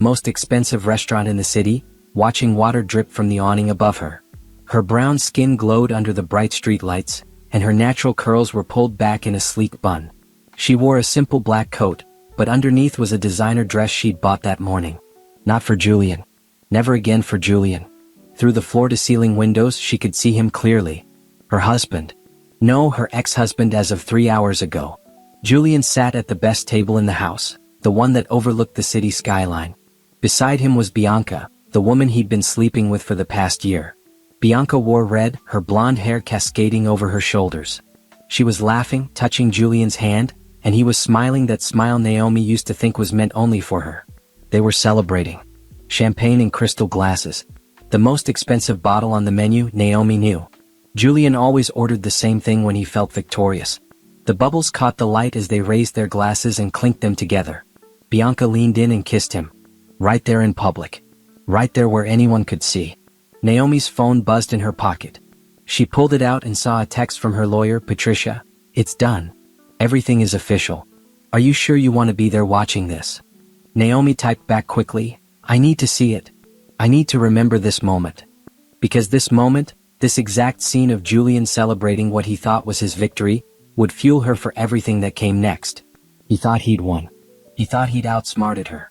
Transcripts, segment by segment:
most expensive restaurant in the city, watching water drip from the awning above her. Her brown skin glowed under the bright streetlights, and her natural curls were pulled back in a sleek bun. She wore a simple black coat, but underneath was a designer dress she'd bought that morning. Not for Julian. Never again for Julian. Through the floor-to-ceiling windows she could see him clearly. Her husband. No, her ex-husband as of 3 hours ago. Julian sat at the best table in the house, the one that overlooked the city skyline. Beside him was Bianca, the woman he'd been sleeping with for the past year. Bianca wore red, her blonde hair cascading over her shoulders. She was laughing, touching Julian's hand, and he was smiling that smile Naomi used to think was meant only for her. They were celebrating. Champagne in crystal glasses. The most expensive bottle on the menu, Naomi knew. Julian always ordered the same thing when he felt victorious. The bubbles caught the light as they raised their glasses and clinked them together. Bianca leaned in and kissed him. Right there in public. Right there where anyone could see. Naomi's phone buzzed in her pocket. She pulled it out and saw a text from her lawyer, Patricia. It's done. Everything is official. Are you sure you want to be there watching this? Naomi typed back quickly. I need to see it. I need to remember this moment. Because this moment, this exact scene of Julian celebrating what he thought was his victory, would fuel her for everything that came next. He thought he'd won. He thought he'd outsmarted her.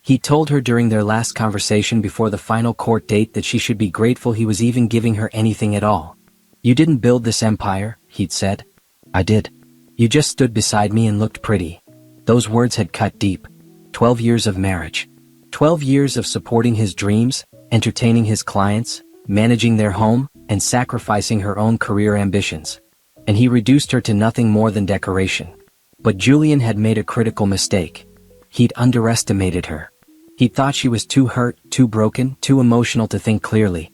He told her during their last conversation before the final court date that she should be grateful he was even giving her anything at all. You didn't build this empire, he'd said. I did. You just stood beside me and looked pretty. Those words had cut deep. 12 years of marriage. 12 years of supporting his dreams, entertaining his clients, managing their home, and sacrificing her own career ambitions. And he reduced her to nothing more than decoration. But Julian had made a critical mistake. He'd underestimated her. He thought she was too hurt, too broken, too emotional to think clearly.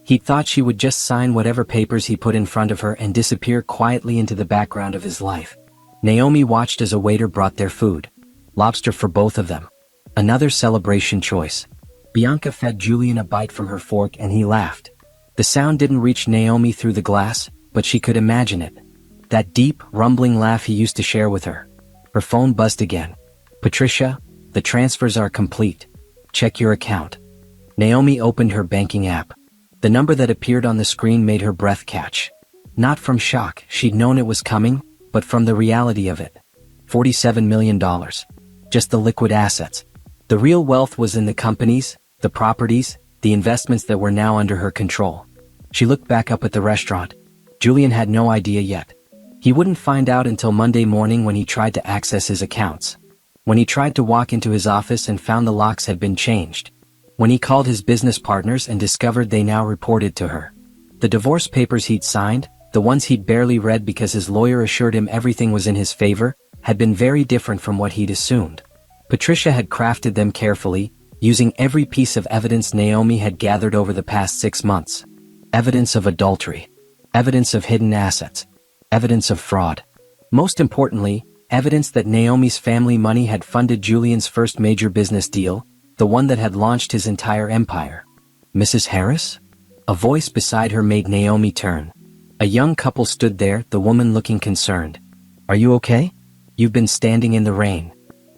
He thought she would just sign whatever papers he put in front of her and disappear quietly into the background of his life. Naomi watched as a waiter brought their food. Lobster for both of them. Another celebration choice. Bianca fed Julian a bite from her fork and he laughed. The sound didn't reach Naomi through the glass, but she could imagine it. That deep, rumbling laugh he used to share with her. Her phone buzzed again. Patricia, the transfers are complete. Check your account. Naomi opened her banking app. The number that appeared on the screen made her breath catch. Not from shock, she'd known it was coming, but from the reality of it. $47 million. Just the liquid assets. The real wealth was in the companies, the properties, the investments that were now under her control. She looked back up at the restaurant. Julian had no idea yet. He wouldn't find out until Monday morning when he tried to access his accounts. When he tried to walk into his office and found the locks had been changed. When he called his business partners and discovered they now reported to her. The divorce papers he'd signed, the ones he'd barely read because his lawyer assured him everything was in his favor, had been very different from what he'd assumed. Patricia had crafted them carefully, using every piece of evidence Naomi had gathered over the past 6 months. Evidence of adultery. Evidence of hidden assets. Evidence of fraud. Most importantly, evidence that Naomi's family money had funded Julian's first major business deal, the one that had launched his entire empire. Mrs. Harris? A voice beside her made Naomi turn. A young couple stood there, the woman looking concerned. Are you okay? You've been standing in the rain.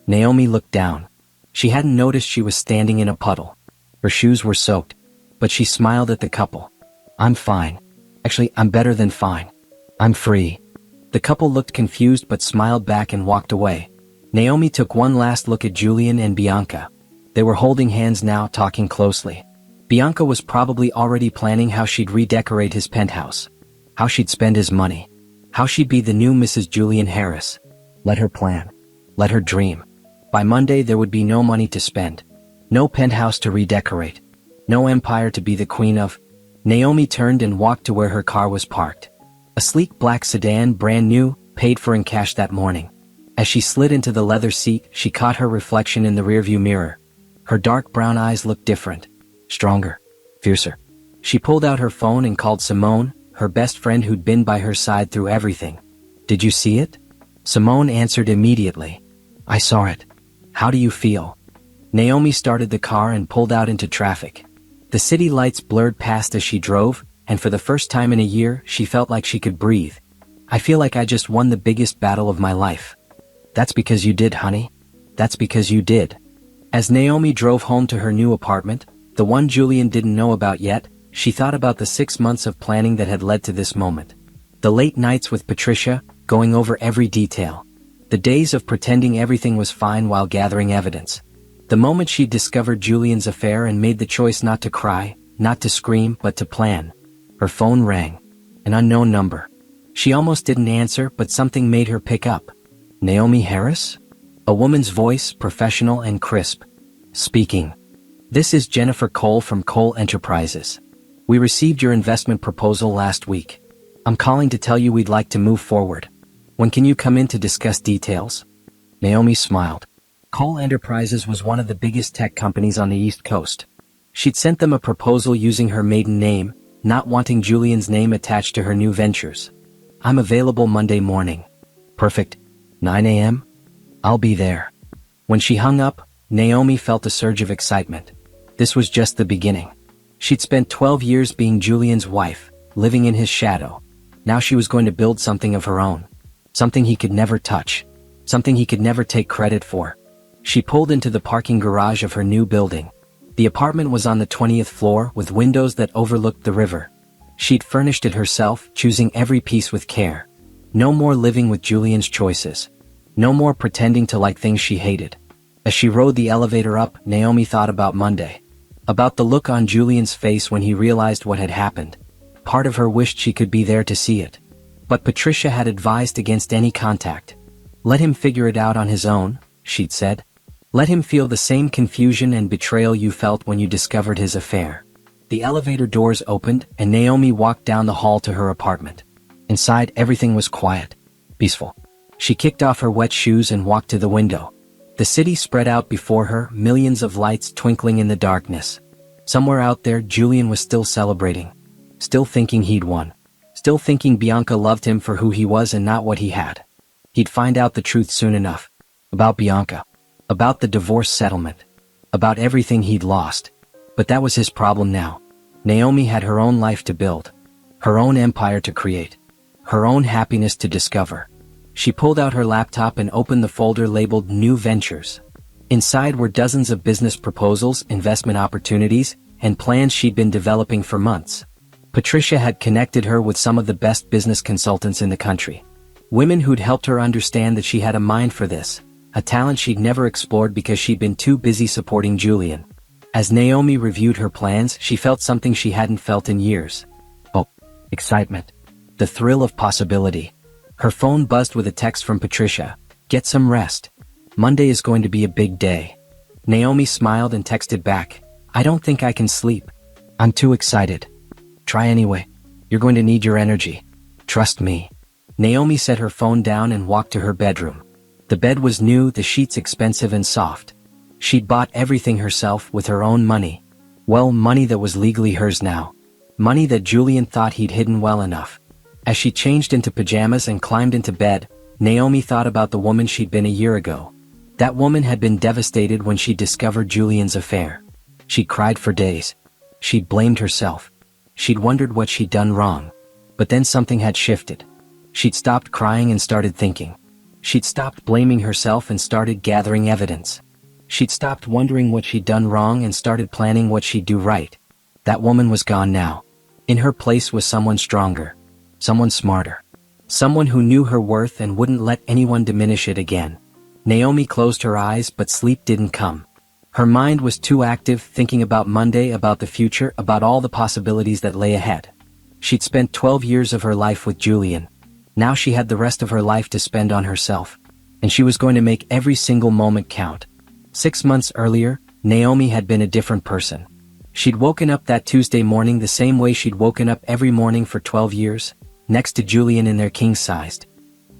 Naomi looked down. She hadn't noticed she was standing in a puddle. Her shoes were soaked. But she smiled at the couple. I'm fine. Actually, I'm better than fine. I'm free. The couple looked confused but smiled back and walked away. Naomi took one last look at Julian and Bianca. They were holding hands now, talking closely. Bianca was probably already planning how she'd redecorate his penthouse. How she'd spend his money. How she'd be the new Mrs. Julian Harris. Let her plan. Let her dream. By Monday there would be no money to spend. No penthouse to redecorate. No empire to be the queen of. Naomi turned and walked to where her car was parked. A sleek black sedan, brand new, paid for in cash that morning. As she slid into the leather seat, she caught her reflection in the rearview mirror. Her dark brown eyes looked different. Stronger. Fiercer. She pulled out her phone and called Simone, her best friend who'd been by her side through everything. Did you see it? Simone answered immediately. I saw it. How do you feel? Naomi started the car and pulled out into traffic. The city lights blurred past as she drove, and for the first time in a year, she felt like she could breathe. I feel like I just won the biggest battle of my life. That's because you did, honey. That's because you did. As Naomi drove home to her new apartment, the one Julian didn't know about yet, she thought about the 6 months of planning that had led to this moment. The late nights with Patricia, going over every detail. The days of pretending everything was fine while gathering evidence. The moment she discovered Julian's affair and made the choice not to cry, not to scream, but to plan. Her phone rang. An unknown number. She almost didn't answer, but something made her pick up. Naomi Harris? A woman's voice, professional and crisp. Speaking. This is Jennifer Cole from Cole Enterprises. We received your investment proposal last week. I'm calling to tell you we'd like to move forward. When can you come in to discuss details? Naomi smiled. Cole Enterprises was one of the biggest tech companies on the East Coast. She'd sent them a proposal using her maiden name, not wanting Julian's name attached to her new ventures. I'm available Monday morning. Perfect. 9 a.m.? I'll be there. When she hung up, Naomi felt a surge of excitement. This was just the beginning. She'd spent 12 years being Julian's wife, living in his shadow. Now she was going to build something of her own. Something he could never touch. Something he could never take credit for. She pulled into the parking garage of her new building. The apartment was on the 20th floor with windows that overlooked the river. She'd furnished it herself, choosing every piece with care. No more living with Julian's choices. No more pretending to like things she hated. As she rode the elevator up, Naomi thought about Monday. About the look on Julian's face when he realized what had happened. Part of her wished she could be there to see it. But Patricia had advised against any contact. Let him figure it out on his own, she'd said. Let him feel the same confusion and betrayal you felt when you discovered his affair. The elevator doors opened, and Naomi walked down the hall to her apartment. Inside, everything was quiet. Peaceful. She kicked off her wet shoes and walked to the window. The city spread out before her, millions of lights twinkling in the darkness. Somewhere out there, Julian was still celebrating. Still thinking he'd won. Still thinking Bianca loved him for who he was and not what he had. He'd find out the truth soon enough. About Bianca. About the divorce settlement. About everything he'd lost. But that was his problem now. Naomi had her own life to build. Her own empire to create. Her own happiness to discover. She pulled out her laptop and opened the folder labeled New Ventures. Inside were dozens of business proposals, investment opportunities, and plans she'd been developing for months. Patricia had connected her with some of the best business consultants in the country. Women who'd helped her understand that she had a mind for this, a talent she'd never explored because she'd been too busy supporting Julian. As Naomi reviewed her plans, she felt something she hadn't felt in years. Oh, excitement. The thrill of possibility. Her phone buzzed with a text from Patricia. Get some rest. Monday is going to be a big day. Naomi smiled and texted back. I don't think I can sleep. I'm too excited. Try anyway. You're going to need your energy. Trust me. Naomi set her phone down and walked to her bedroom. The bed was new, the sheets expensive and soft. She'd bought everything herself with her own money. Well, money that was legally hers now. Money that Julian thought he'd hidden well enough. As she changed into pajamas and climbed into bed, Naomi thought about the woman she'd been a year ago. That woman had been devastated when she discovered Julian's affair. She'd cried for days. She'd blamed herself. She'd wondered what she'd done wrong. But then something had shifted. She'd stopped crying and started thinking. She'd stopped blaming herself and started gathering evidence. She'd stopped wondering what she'd done wrong and started planning what she'd do right. That woman was gone now. In her place was someone stronger. Someone smarter. Someone who knew her worth and wouldn't let anyone diminish it again. Naomi closed her eyes, but sleep didn't come. Her mind was too active, thinking about Monday, about the future, about all the possibilities that lay ahead. She'd spent 12 years of her life with Julian. Now she had the rest of her life to spend on herself. And she was going to make every single moment count. 6 months earlier, Naomi had been a different person. She'd woken up that Tuesday morning the same way she'd woken up every morning for 12 years, next to Julian in their king-sized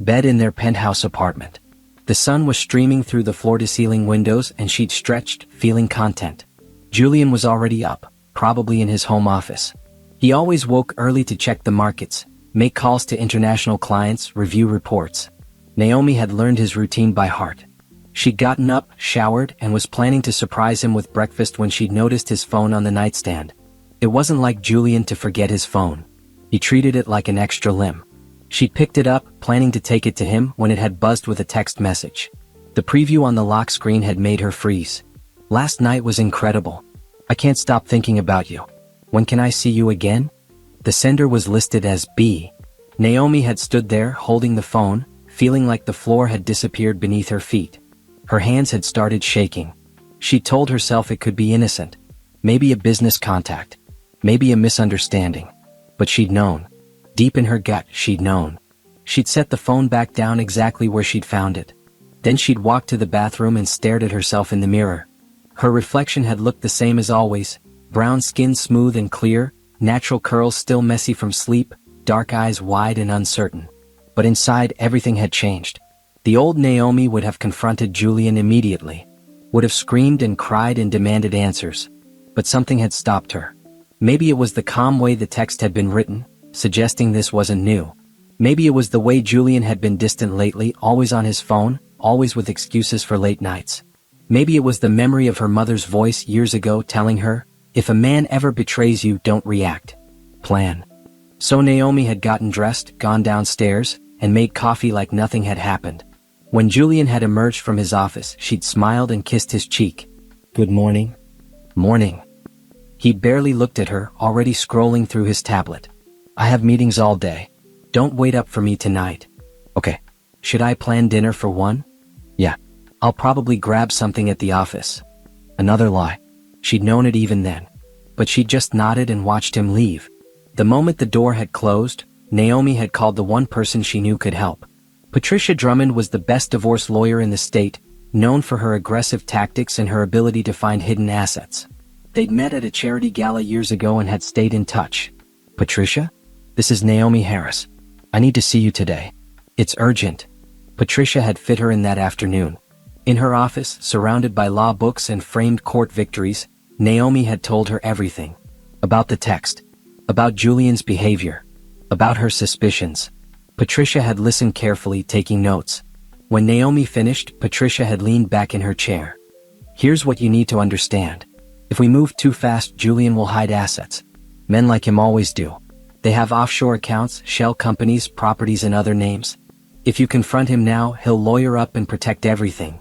bed in their penthouse apartment. The sun was streaming through the floor-to-ceiling windows and she'd stretched, feeling content. Julian was already up, probably in his home office. He always woke early to check the markets, make calls to international clients, review reports. Naomi had learned his routine by heart. She'd gotten up, showered, and was planning to surprise him with breakfast when she'd noticed his phone on the nightstand. It wasn't like Julian to forget his phone. He treated it like an extra limb. She'd picked it up, planning to take it to him when it had buzzed with a text message. The preview on the lock screen had made her freeze. Last night was incredible. I can't stop thinking about you. When can I see you again? The sender was listed as B. Naomi had stood there holding the phone, feeling like the floor had disappeared beneath her feet. Her hands had started shaking. She told herself it could be innocent. Maybe a business contact. Maybe a misunderstanding. But she'd known. Deep in her gut, she'd known. She'd set the phone back down exactly where she'd found it. Then she'd walked to the bathroom and stared at herself in the mirror. Her reflection had looked the same as always, brown skin smooth and clear, natural curls still messy from sleep, dark eyes wide and uncertain. But inside, everything had changed. The old Naomi would have confronted Julian immediately, would have screamed and cried and demanded answers. But something had stopped her. Maybe it was the calm way the text had been written, suggesting this wasn't new. Maybe it was the way Julian had been distant lately, always on his phone, always with excuses for late nights. Maybe it was the memory of her mother's voice years ago telling her, if a man ever betrays you, don't react. Plan. So Naomi had gotten dressed, gone downstairs, and made coffee like nothing had happened. When Julian had emerged from his office, she'd smiled and kissed his cheek. Good morning. Morning. He barely looked at her, already scrolling through his tablet. I have meetings all day. Don't wait up for me tonight. Okay. Should I plan dinner for one? Yeah. I'll probably grab something at the office. Another lie. She'd known it even then. But she just nodded and watched him leave. The moment the door had closed, Naomi had called the one person she knew could help. Patricia Drummond was the best divorce lawyer in the state, known for her aggressive tactics and her ability to find hidden assets. They'd met at a charity gala years ago and had stayed in touch. Patricia? This is Naomi Harris. I need to see you today. It's urgent. Patricia had fit her in that afternoon. In her office, surrounded by law books and framed court victories, Naomi had told her everything. About the text. About Julian's behavior. About her suspicions. Patricia had listened carefully, taking notes. When Naomi finished, Patricia had leaned back in her chair. Here's what you need to understand. If we move too fast, Julian will hide assets. Men like him always do. They have offshore accounts, shell companies, properties and other names. If you confront him now, he'll lawyer up and protect everything.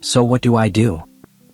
So what do?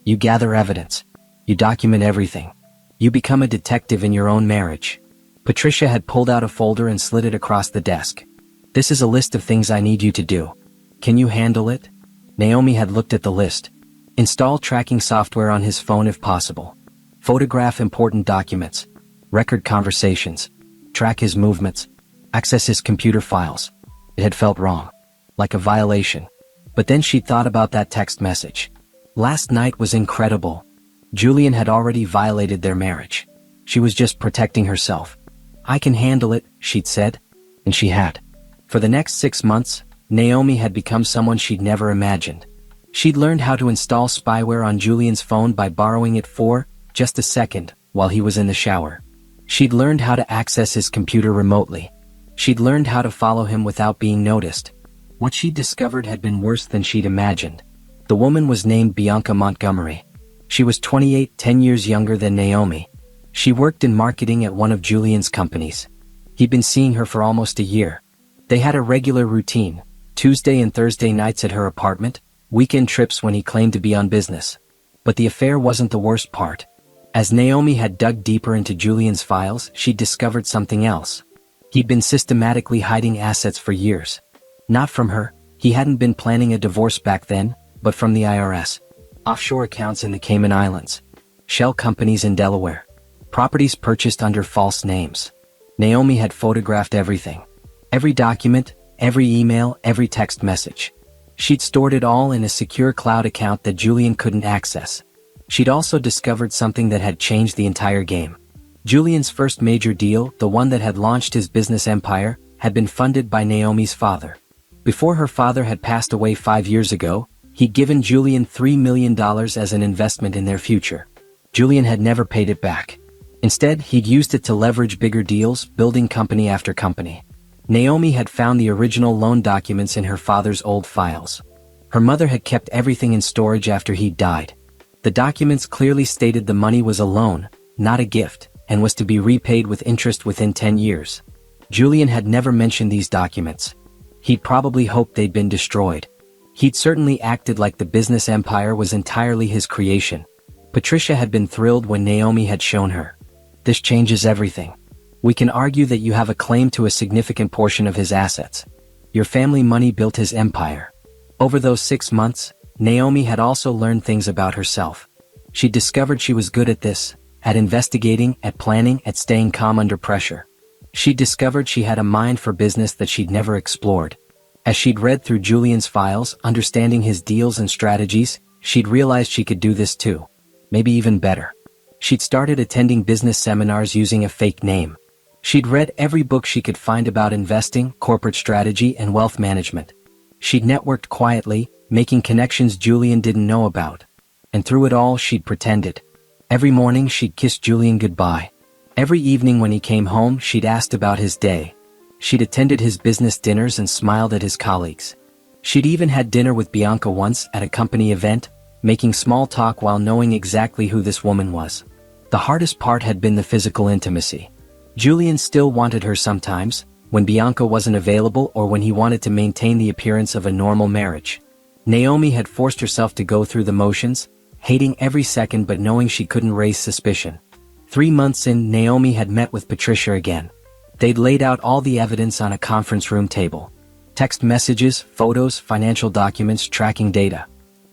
You gather evidence. You document everything. You become a detective in your own marriage. Patricia had pulled out a folder and slid it across the desk. This is a list of things I need you to do. Can you handle it? Naomi had looked at the list. Install tracking software on his phone if possible. Photograph important documents. Record conversations. Track his movements. Access his computer files. It had felt wrong. Like a violation. But then she'd thought about that text message. Last night was incredible. Julian had already violated their marriage. She was just protecting herself. I can handle it, she'd said. And she had. For the next 6 months, Naomi had become someone she'd never imagined. She'd learned how to install spyware on Julian's phone by borrowing it for just a second while he was in the shower. She'd learned how to access his computer remotely. She'd learned how to follow him without being noticed. What she'd discovered had been worse than she'd imagined. The woman was named Bianca Montgomery. She was 28, 10 years younger than Naomi. She worked in marketing at one of Julian's companies. He'd been seeing her for almost a year. They had a regular routine, Tuesday and Thursday nights at her apartment, weekend trips when he claimed to be on business. But the affair wasn't the worst part. As Naomi had dug deeper into Julian's files, she'd discovered something else. He'd been systematically hiding assets for years. Not from her, he hadn't been planning a divorce back then, but from the IRS. Offshore accounts in the Cayman Islands. Shell companies in Delaware. Properties purchased under false names. Naomi had photographed everything. Every document, every email, every text message. She'd stored it all in a secure cloud account that Julian couldn't access. She'd also discovered something that had changed the entire game. Julian's first major deal, the one that had launched his business empire, had been funded by Naomi's father. Before her father had passed away 5 years ago, he'd given Julian $3 million as an investment in their future. Julian had never paid it back. Instead, he'd used it to leverage bigger deals, building company after company. Naomi had found the original loan documents in her father's old files. Her mother had kept everything in storage after he'd died. The documents clearly stated the money was a loan, not a gift, and was to be repaid with interest within 10 years. Julian had never mentioned these documents. He'd probably hoped they'd been destroyed. He'd certainly acted like the business empire was entirely his creation. Patricia had been thrilled when Naomi had shown her. This changes everything. We can argue that you have a claim to a significant portion of his assets. Your family money built his empire. Over those 6 months, Naomi had also learned things about herself. She discovered she was good at this, at investigating, at planning, at staying calm under pressure. She discovered she had a mind for business that she'd never explored. As she'd read through Julian's files, understanding his deals and strategies, she'd realized she could do this too. Maybe even better. She'd started attending business seminars using a fake name. She'd read every book she could find about investing, corporate strategy, and wealth management. She'd networked quietly, making connections Julian didn't know about. And through it all, she'd pretended. Every morning, she'd kissed Julian goodbye. Every evening when he came home, she'd asked about his day. She'd attended his business dinners and smiled at his colleagues. She'd even had dinner with Bianca once at a company event, making small talk while knowing exactly who this woman was. The hardest part had been the physical intimacy. Julian still wanted her sometimes, when Bianca wasn't available or when he wanted to maintain the appearance of a normal marriage. Naomi had forced herself to go through the motions, hating every second but knowing she couldn't raise suspicion. 3 months in, Naomi had met with Patricia again. They'd laid out all the evidence on a conference room table. Text messages, photos, financial documents, tracking data.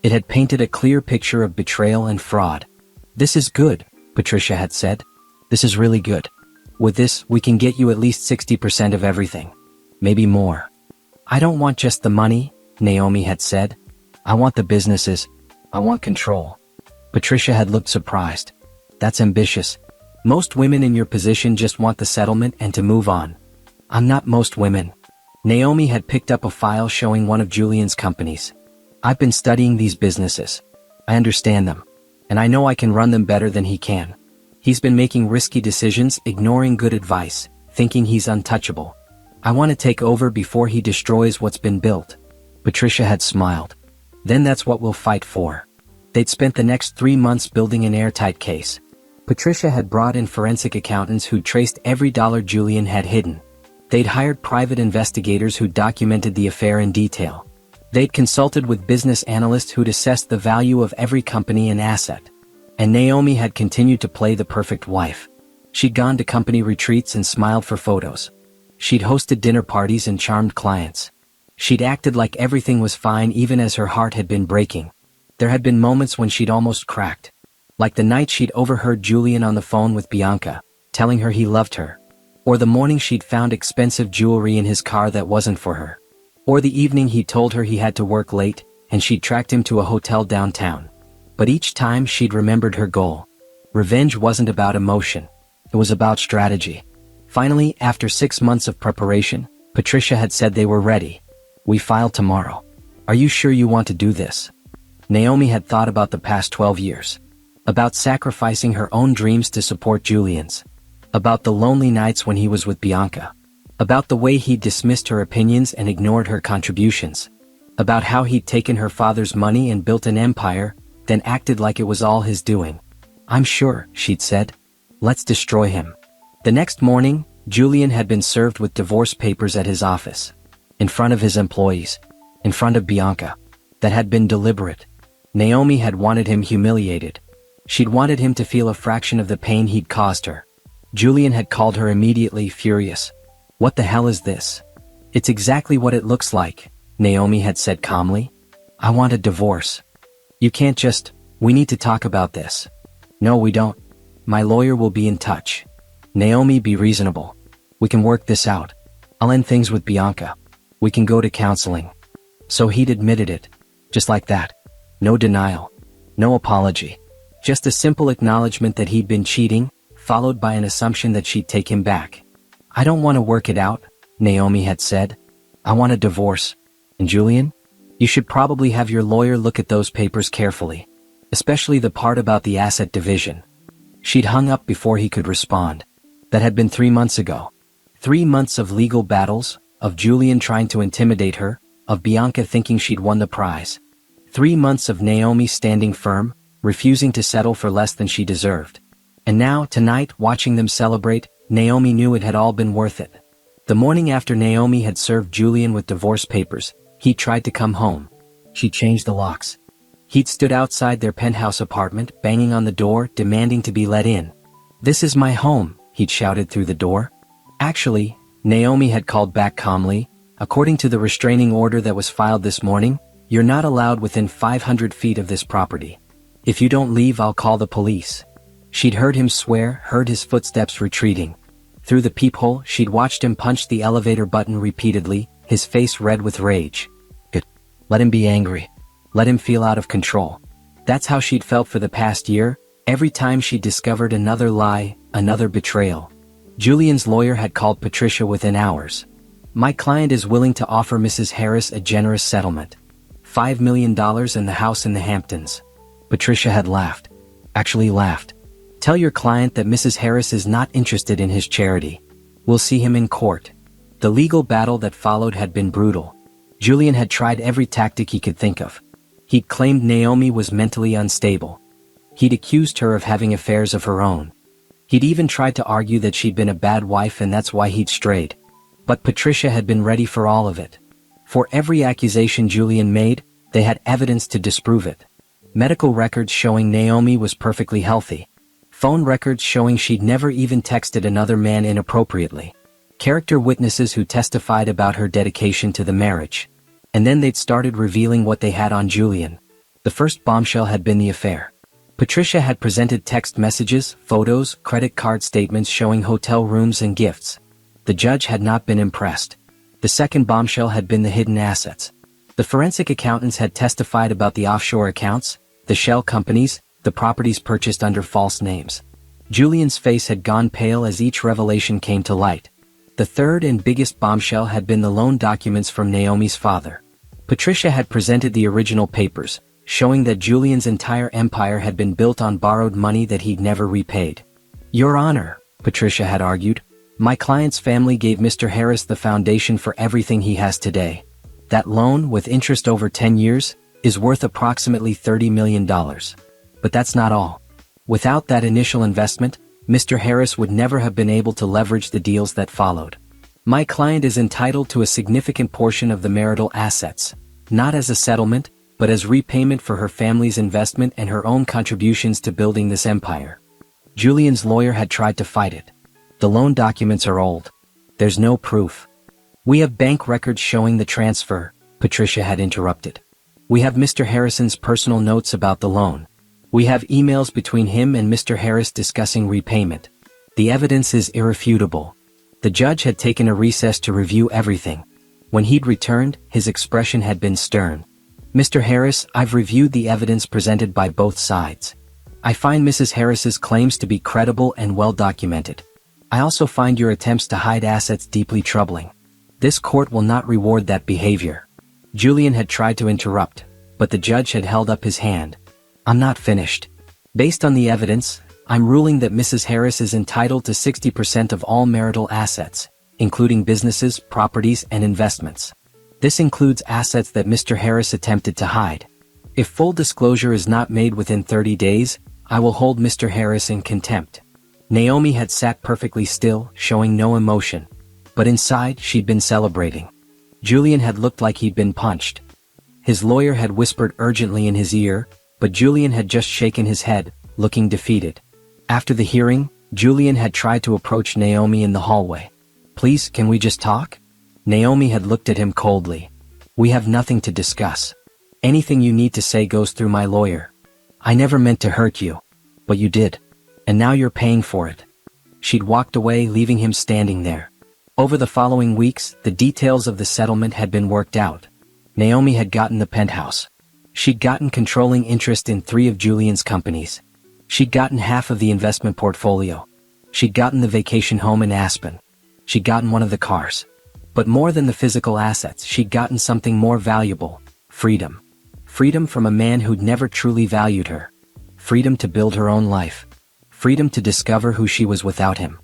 It had painted a clear picture of betrayal and fraud. "This is good," Patricia had said. "This is really good. With this, we can get you at least 60% of everything. Maybe more." "I don't want just the money," Naomi had said. "I want the businesses. I want control." Patricia had looked surprised. "That's ambitious. Most women in your position just want the settlement and to move on." "I'm not most women." Naomi had picked up a file showing one of Julian's companies. "I've been studying these businesses. I understand them. And I know I can run them better than he can. He's been making risky decisions, ignoring good advice, thinking he's untouchable. I want to take over before he destroys what's been built." Patricia had smiled. "Then that's what we'll fight for." They'd spent the next 3 months building an airtight case. Patricia had brought in forensic accountants who traced every dollar Julian had hidden. They'd hired private investigators who documented the affair in detail. They'd consulted with business analysts who'd assessed the value of every company and asset. And Naomi had continued to play the perfect wife. She'd gone to company retreats and smiled for photos. She'd hosted dinner parties and charmed clients. She'd acted like everything was fine even as her heart had been breaking. There had been moments when she'd almost cracked. Like the night she'd overheard Julian on the phone with Bianca, telling her he loved her. Or the morning she'd found expensive jewelry in his car that wasn't for her. Or the evening he told her he had to work late, and she'd tracked him to a hotel downtown. But each time she'd remembered her goal. Revenge wasn't about emotion. It was about strategy. Finally, after 6 months of preparation, Patricia had said they were ready. "We file tomorrow. Are you sure you want to do this?" Naomi had thought about the past 12 years. About sacrificing her own dreams to support Julian's. About the lonely nights when he was with Bianca. About the way he'd dismissed her opinions and ignored her contributions. About how he'd taken her father's money and built an empire, then acted like it was all his doing. "I'm sure," she'd said. "Let's destroy him." The next morning, Julian had been served with divorce papers at his office. In front of his employees. In front of Bianca. That had been deliberate. Naomi had wanted him humiliated. She'd wanted him to feel a fraction of the pain he'd caused her. Julian had called her immediately, furious. "What the hell is this?" "It's exactly what it looks like," Naomi had said calmly. "I want a divorce. You can't just, we need to talk about this." "No, we don't. My lawyer will be in touch." "Naomi, be reasonable. We can work this out. I'll end things with Bianca. We can go to counseling." So he'd admitted it. Just like that. No denial. No apology. Just a simple acknowledgement that he'd been cheating, followed by an assumption that she'd take him back. "I don't want to work it out," Naomi had said. "I want a divorce. And Julian? You should probably have your lawyer look at those papers carefully. Especially the part about the asset division." She'd hung up before he could respond. That had been 3 months ago. 3 months of legal battles, of Julian trying to intimidate her, of Bianca thinking she'd won the prize. 3 months of Naomi standing firm, refusing to settle for less than she deserved. And now, tonight, watching them celebrate, Naomi knew it had all been worth it. The morning after Naomi had served Julian with divorce papers, he tried to come home. She changed the locks. He'd stood outside their penthouse apartment, banging on the door, demanding to be let in. "This is my home," he'd shouted through the door. "Actually," Naomi had called back calmly, "according to the restraining order that was filed this morning, you're not allowed within 500 feet of this property. If you don't leave, I'll call the police." She'd heard him swear, heard his footsteps retreating. Through the peephole, she'd watched him punch the elevator button repeatedly, his face red with rage. Good. Let him be angry. Let him feel out of control. That's how she'd felt for the past year, every time she discovered another lie, another betrayal. Julian's lawyer had called Patricia within hours. "My client is willing to offer Mrs. Harris a generous settlement. $5 million and the house in the Hamptons." Patricia had laughed. Actually laughed. "Tell your client that Mrs. Harris is not interested in his charity. We'll see him in court." The legal battle that followed had been brutal. Julian had tried every tactic he could think of. He'd claimed Naomi was mentally unstable. He'd accused her of having affairs of her own. He'd even tried to argue that she'd been a bad wife and that's why he'd strayed. But Patricia had been ready for all of it. For every accusation Julian made, they had evidence to disprove it. Medical records showing Naomi was perfectly healthy. Phone records showing she'd never even texted another man inappropriately. Character witnesses who testified about her dedication to the marriage. And then they'd started revealing what they had on Julian. The first bombshell had been the affair. Patricia had presented text messages, photos, credit card statements showing hotel rooms and gifts. The judge had not been impressed. The second bombshell had been the hidden assets. The forensic accountants had testified about the offshore accounts, the shell companies, the properties purchased under false names. Julian's face had gone pale as each revelation came to light. The third and biggest bombshell had been the loan documents from Naomi's father. Patricia had presented the original papers, showing that Julian's entire empire had been built on borrowed money that he'd never repaid. "Your Honor," Patricia had argued, "my client's family gave Mr. Harris the foundation for everything he has today. That loan, with interest over 10 years, is worth approximately $30 million. But that's not all. Without that initial investment, Mr. Harris would never have been able to leverage the deals that followed. My client is entitled to a significant portion of the marital assets, not as a settlement, but as repayment for her family's investment and her own contributions to building this empire." Julian's lawyer had tried to fight it. "The loan documents are old. There's no proof." "We have bank records showing the transfer," Patricia had interrupted. "We have Mr. Harrison's personal notes about the loan. We have emails between him and Mr. Harris discussing repayment. The evidence is irrefutable." The judge had taken a recess to review everything. When he'd returned, his expression had been stern. "Mr. Harris, I've reviewed the evidence presented by both sides. I find Mrs. Harris's claims to be credible and well documented. I also find your attempts to hide assets deeply troubling. This court will not reward that behavior." Julian had tried to interrupt, but the judge had held up his hand. "I'm not finished. Based on the evidence, I'm ruling that Mrs. Harris is entitled to 60% of all marital assets, including businesses, properties, and investments. This includes assets that Mr. Harris attempted to hide. If full disclosure is not made within 30 days, I will hold Mr. Harris in contempt." Naomi had sat perfectly still, showing no emotion. But inside, she'd been celebrating. Julian had looked like he'd been punched. His lawyer had whispered urgently in his ear, but Julian had just shaken his head, looking defeated. After the hearing, Julian had tried to approach Naomi in the hallway. "Please, can we just talk?" Naomi had looked at him coldly. "We have nothing to discuss. Anything you need to say goes through my lawyer. I never meant to hurt you. But you did. And now you're paying for it." She'd walked away, leaving him standing there. Over the following weeks, the details of the settlement had been worked out. Naomi had gotten the penthouse. She'd gotten controlling interest in 3 of Julian's companies. She'd gotten half of the investment portfolio. She'd gotten the vacation home in Aspen. She'd gotten one of the cars. But more than the physical assets, she'd gotten something more valuable: freedom. Freedom from a man who'd never truly valued her. Freedom to build her own life. Freedom to discover who she was without him.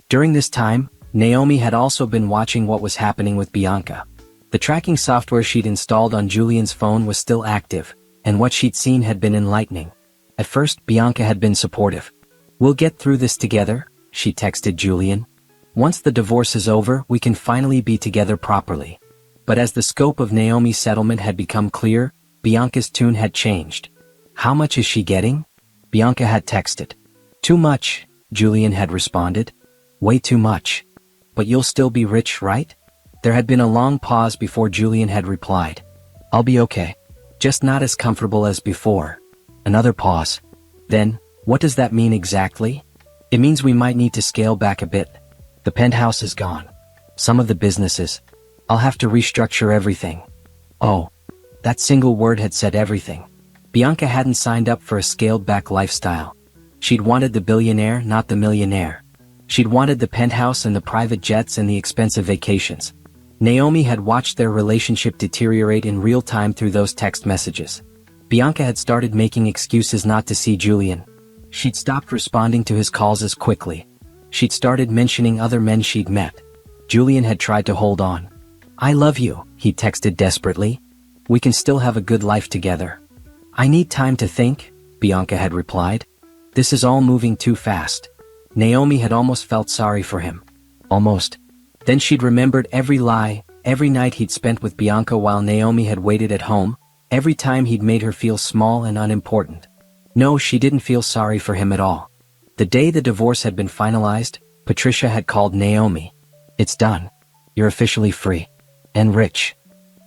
During this time, Naomi had also been watching what was happening with Bianca. The tracking software she'd installed on Julian's phone was still active, and what she'd seen had been enlightening. At first, Bianca had been supportive. "We'll get through this together," she texted Julian. "Once the divorce is over, we can finally be together properly." But as the scope of Naomi's settlement had become clear, Bianca's tune had changed. How much is she getting? Bianca had texted. Too much, Julian had responded. Way too much. But you'll still be rich, right? There had been a long pause before Julian had replied. I'll be okay. Just not as comfortable as before. Another pause. Then, what does that mean exactly? It means we might need to scale back a bit. The penthouse is gone. Some of the businesses. I'll have to restructure everything. Oh. That single word had said everything. Bianca hadn't signed up for a scaled-back lifestyle. She'd wanted the billionaire, not the millionaire. She'd wanted the penthouse and the private jets and the expensive vacations. Naomi had watched their relationship deteriorate in real time through those text messages. Bianca had started making excuses not to see Julian. She'd stopped responding to his calls as quickly. She'd started mentioning other men she'd met. Julian had tried to hold on. I love you, he texted desperately. We can still have a good life together. I need time to think, Bianca had replied. This is all moving too fast. Naomi had almost felt sorry for him. Almost. Then she'd remembered every lie, every night he'd spent with Bianca while Naomi had waited at home, every time he'd made her feel small and unimportant. No, she didn't feel sorry for him at all. The day the divorce had been finalized, Patricia had called Naomi. It's done. You're officially free. And rich.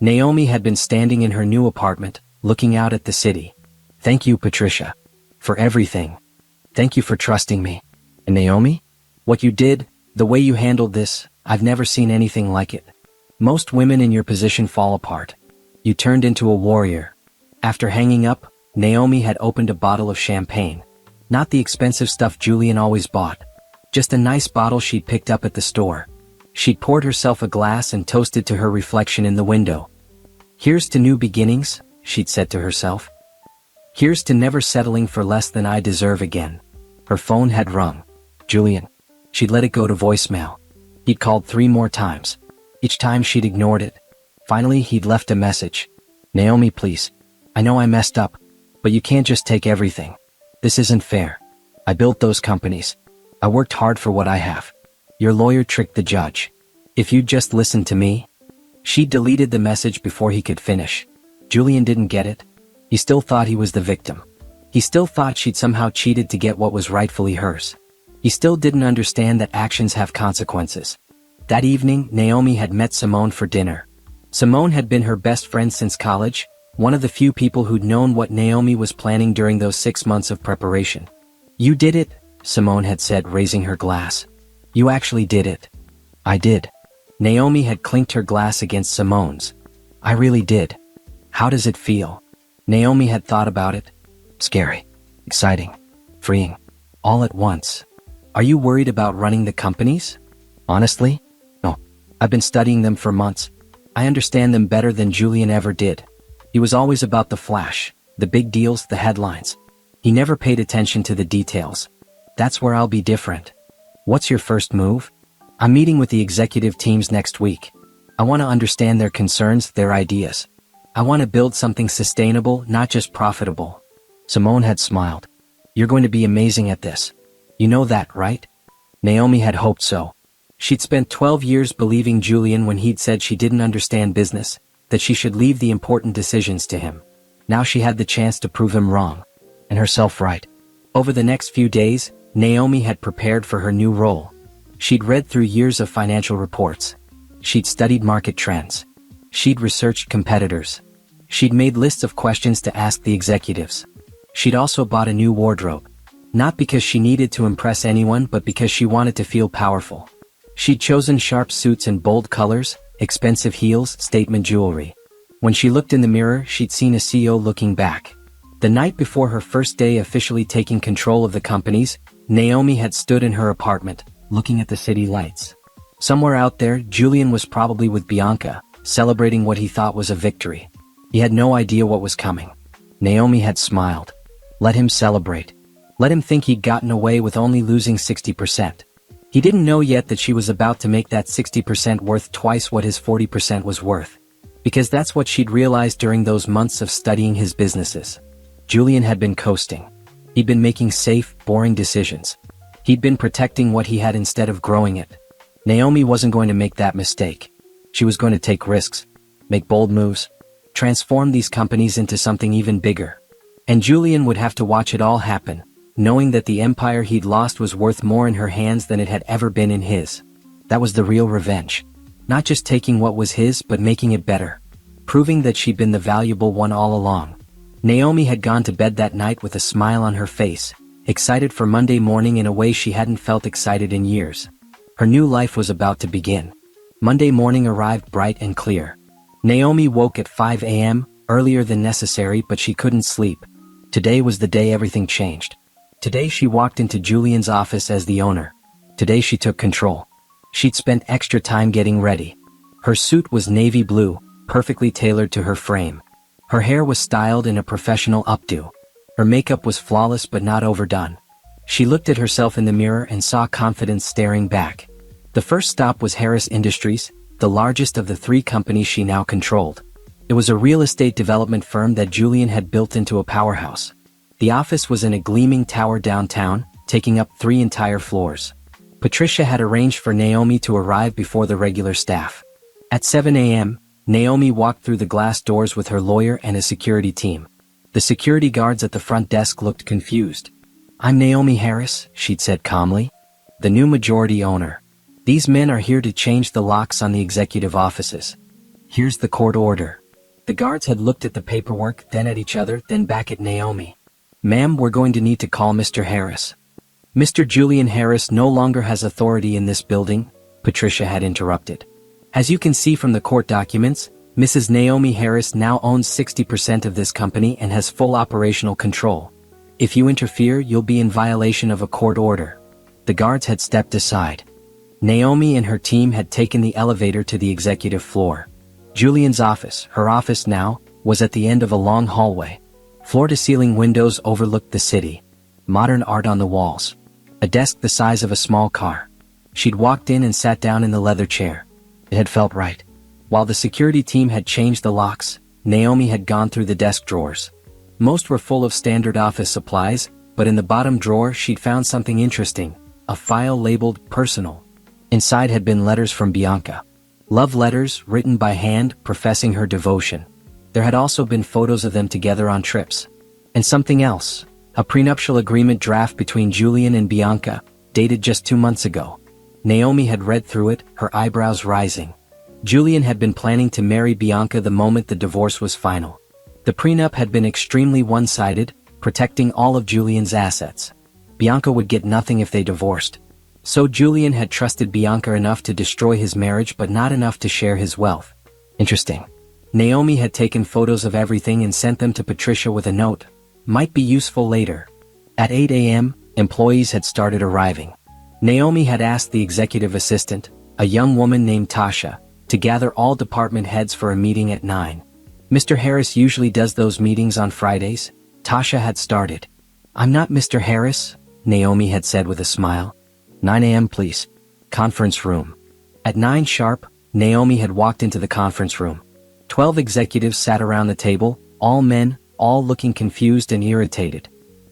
Naomi had been standing in her new apartment, looking out at the city. Thank you, Patricia. For everything. Thank you for trusting me. And Naomi? What you did, the way you handled this, I've never seen anything like it. Most women in your position fall apart. You turned into a warrior. After hanging up, Naomi had opened a bottle of champagne. Not the expensive stuff Julian always bought. Just a nice bottle she'd picked up at the store. She'd poured herself a glass and toasted to her reflection in the window. Here's to new beginnings, she'd said to herself. Here's to never settling for less than I deserve again. Her phone had rung. Julian. She'd let it go to voicemail. He'd called 3 more times. Each time she'd ignored it. Finally, he'd left a message. Naomi, please. I know I messed up. But you can't just take everything. This isn't fair. I built those companies. I worked hard for what I have. Your lawyer tricked the judge. If you'd just listened to me. She deleted the message before he could finish. Julian didn't get it. He still thought he was the victim. He still thought she'd somehow cheated to get what was rightfully hers. He still didn't understand that actions have consequences. That evening, Naomi had met Simone for dinner. Simone had been her best friend since college, one of the few people who'd known what Naomi was planning during those 6 months of preparation. You did it, Simone had said, raising her glass. You actually did it. I did. Naomi had clinked her glass against Simone's. I really did. How does it feel? Naomi had thought about it. Scary. Exciting. Freeing. All at once. Are you worried about running the companies? Honestly? No. I've been studying them for months. I understand them better than Julian ever did. He was always about the flash, the big deals, the headlines. He never paid attention to the details. That's where I'll be different. What's your first move? I'm meeting with the executive teams next week. I want to understand their concerns, their ideas. I want to build something sustainable, not just profitable. Simone had smiled. You're going to be amazing at this. You know that, right? Naomi had hoped so. She'd spent 12 years believing Julian when he'd said she didn't understand business, that she should leave the important decisions to him. Now she had the chance to prove him wrong. And herself right. Over the next few days, Naomi had prepared for her new role. She'd read through years of financial reports. She'd studied market trends. She'd researched competitors. She'd made lists of questions to ask the executives. She'd also bought a new wardrobe. Not because she needed to impress anyone, but because she wanted to feel powerful. She'd chosen sharp suits and bold colors, expensive heels, statement jewelry. When she looked in the mirror, she'd seen a CEO looking back. The night before her first day officially taking control of the companies, Naomi had stood in her apartment, looking at the city lights. Somewhere out there, Julian was probably with Bianca, celebrating what he thought was a victory. He had no idea what was coming. Naomi had smiled. Let him celebrate. Let him think he'd gotten away with only losing 60%. He didn't know yet that she was about to make that 60% worth twice what his 40% was worth. Because that's what she'd realized during those months of studying his businesses. Julian had been coasting. He'd been making safe, boring decisions. He'd been protecting what he had instead of growing it. Naomi wasn't going to make that mistake. She was going to take risks, make bold moves, transform these companies into something even bigger. And Julian would have to watch it all happen, knowing that the empire he'd lost was worth more in her hands than it had ever been in his. That was the real revenge. Not just taking what was his but making it better. Proving that she'd been the valuable one all along. Naomi had gone to bed that night with a smile on her face, excited for Monday morning in a way she hadn't felt excited in years. Her new life was about to begin. Monday morning arrived bright and clear. Naomi woke at 5 a.m., earlier than necessary, but she couldn't sleep. Today was the day everything changed. Today she walked into Julian's office as the owner. Today she took control. She'd spent extra time getting ready. Her suit was navy blue, perfectly tailored to her frame. Her hair was styled in a professional updo. Her makeup was flawless but not overdone. She looked at herself in the mirror and saw confidence staring back. The first stop was Harris Industries, the largest of the three companies she now controlled. It was a real estate development firm that Julian had built into a powerhouse. The office was in a gleaming tower downtown, taking up 3 entire floors. Patricia had arranged for Naomi to arrive before the regular staff. At 7 a.m., Naomi walked through the glass doors with her lawyer and a security team. The security guards at the front desk looked confused. "I'm Naomi Harris," she'd said calmly. "The new majority owner. These men are here to change the locks on the executive offices. Here's the court order." The guards had looked at the paperwork, then at each other, then back at Naomi. "Ma'am, we're going to need to call Mr. Harris." "Mr. Julian Harris no longer has authority in this building," Patricia had interrupted. "As you can see from the court documents, Mrs. Naomi Harris now owns 60% of this company and has full operational control. If you interfere, you'll be in violation of a court order." The guards had stepped aside. Naomi and her team had taken the elevator to the executive floor. Julian's office, her office now, was at the end of a long hallway. Floor-to-ceiling windows overlooked the city. Modern art on the walls. A desk the size of a small car. She'd walked in and sat down in the leather chair. It had felt right. While the security team had changed the locks, Naomi had gone through the desk drawers. Most were full of standard office supplies, but in the bottom drawer she'd found something interesting, a file labeled "Personal." Inside had been letters from Bianca. Love letters, written by hand, professing her devotion. There had also been photos of them together on trips. And something else, a prenuptial agreement draft between Julian and Bianca, dated just 2 months ago. Naomi had read through it, her eyebrows rising. Julian had been planning to marry Bianca the moment the divorce was final. The prenup had been extremely one-sided, protecting all of Julian's assets. Bianca would get nothing if they divorced. So Julian had trusted Bianca enough to destroy his marriage but not enough to share his wealth. Interesting. Naomi had taken photos of everything and sent them to Patricia with a note. Might be useful later. At 8 a.m., employees had started arriving. Naomi had asked the executive assistant, a young woman named Tasha, to gather all department heads for a meeting at 9. "Mr. Harris usually does those meetings on Fridays," Tasha had started. "I'm not Mr. Harris," Naomi had said with a smile. 9 a.m. please. Conference room. At 9 sharp, Naomi had walked into the conference room. 12 executives sat around the table, all men, all looking confused and irritated.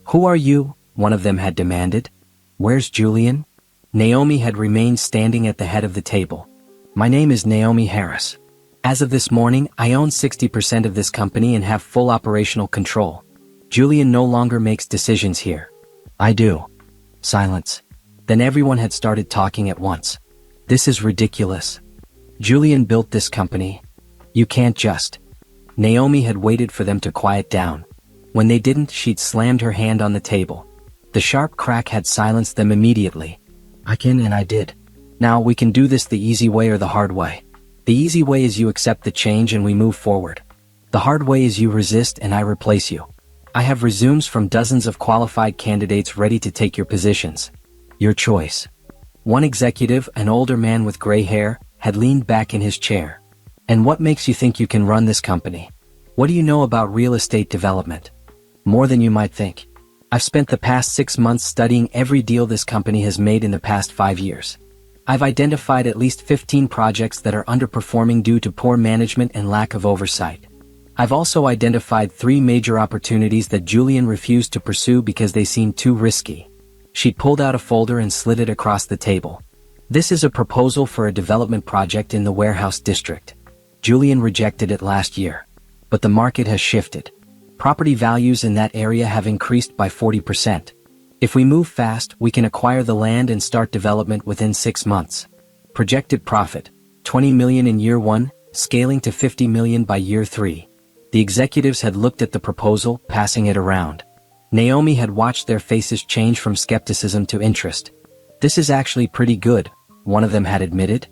"Who are you?" one of them had demanded. "Where's Julian?" Naomi had remained standing at the head of the table. "My name is Naomi Harris. As of this morning, I own 60% of this company and have full operational control. Julian no longer makes decisions here." "I do." Silence. Then everyone had started talking at once. "This is ridiculous. Julian built this company. You can't just..." Naomi had waited for them to quiet down. When they didn't, she'd slammed her hand on the table. The sharp crack had silenced them immediately. "I can and I did. Now we can do this the easy way or the hard way. The easy way is you accept the change and we move forward. The hard way is you resist and I replace you. I have resumes from dozens of qualified candidates ready to take your positions. Your choice." One executive, an older man with gray hair, had leaned back in his chair. "And what makes you think you can run this company? What do you know about real estate development?" "More than you might think. I've spent the past 6 months studying every deal this company has made in the past 5 years. I've identified at least 15 projects that are underperforming due to poor management and lack of oversight. I've also identified 3 major opportunities that Julian refused to pursue because they seemed too risky." She pulled out a folder and slid it across the table. "This is a proposal for a development project in the warehouse district. Julian rejected it last year. But the market has shifted. Property values in that area have increased by 40%. If we move fast, we can acquire the land and start development within 6 months. Projected profit, 20 million in year 1, scaling to 50 million by year 3. The executives had looked at the proposal, passing it around. Naomi had watched their faces change from skepticism to interest. This is actually pretty good, one of them had admitted.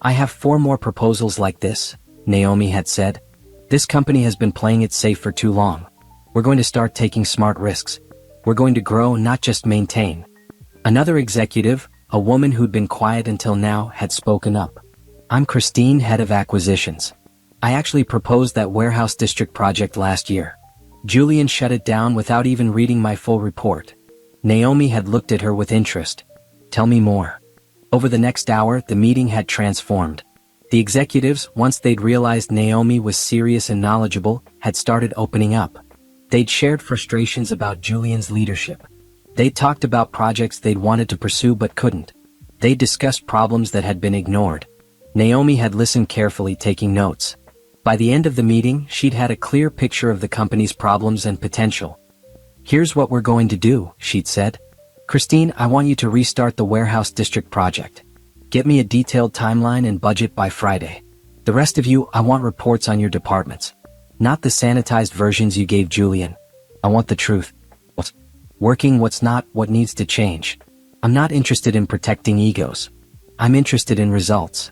I have 4 more proposals like this, Naomi had said. This company has been playing it safe for too long. We're going to start taking smart risks. We're going to grow, not just maintain. Another executive, a woman who'd been quiet until now, had spoken up. I'm Christine, head of acquisitions. I actually proposed that warehouse district project last year. Julian shut it down without even reading my full report. Naomi had looked at her with interest. Tell me more. Over the next hour, the meeting had transformed. The executives, once they'd realized Naomi was serious and knowledgeable, had started opening up. They'd shared frustrations about Julian's leadership. They'd talked about projects they'd wanted to pursue but couldn't. They'd discussed problems that had been ignored. Naomi had listened carefully, taking notes. By the end of the meeting, she'd had a clear picture of the company's problems and potential. Here's what we're going to do, she'd said. Christine, I want you to restart the warehouse district project. Get me a detailed timeline and budget by Friday. The rest of you, I want reports on your departments. Not the sanitized versions you gave Julian. I want the truth. What's working, what's not, what needs to change. I'm not interested in protecting egos. I'm interested in results.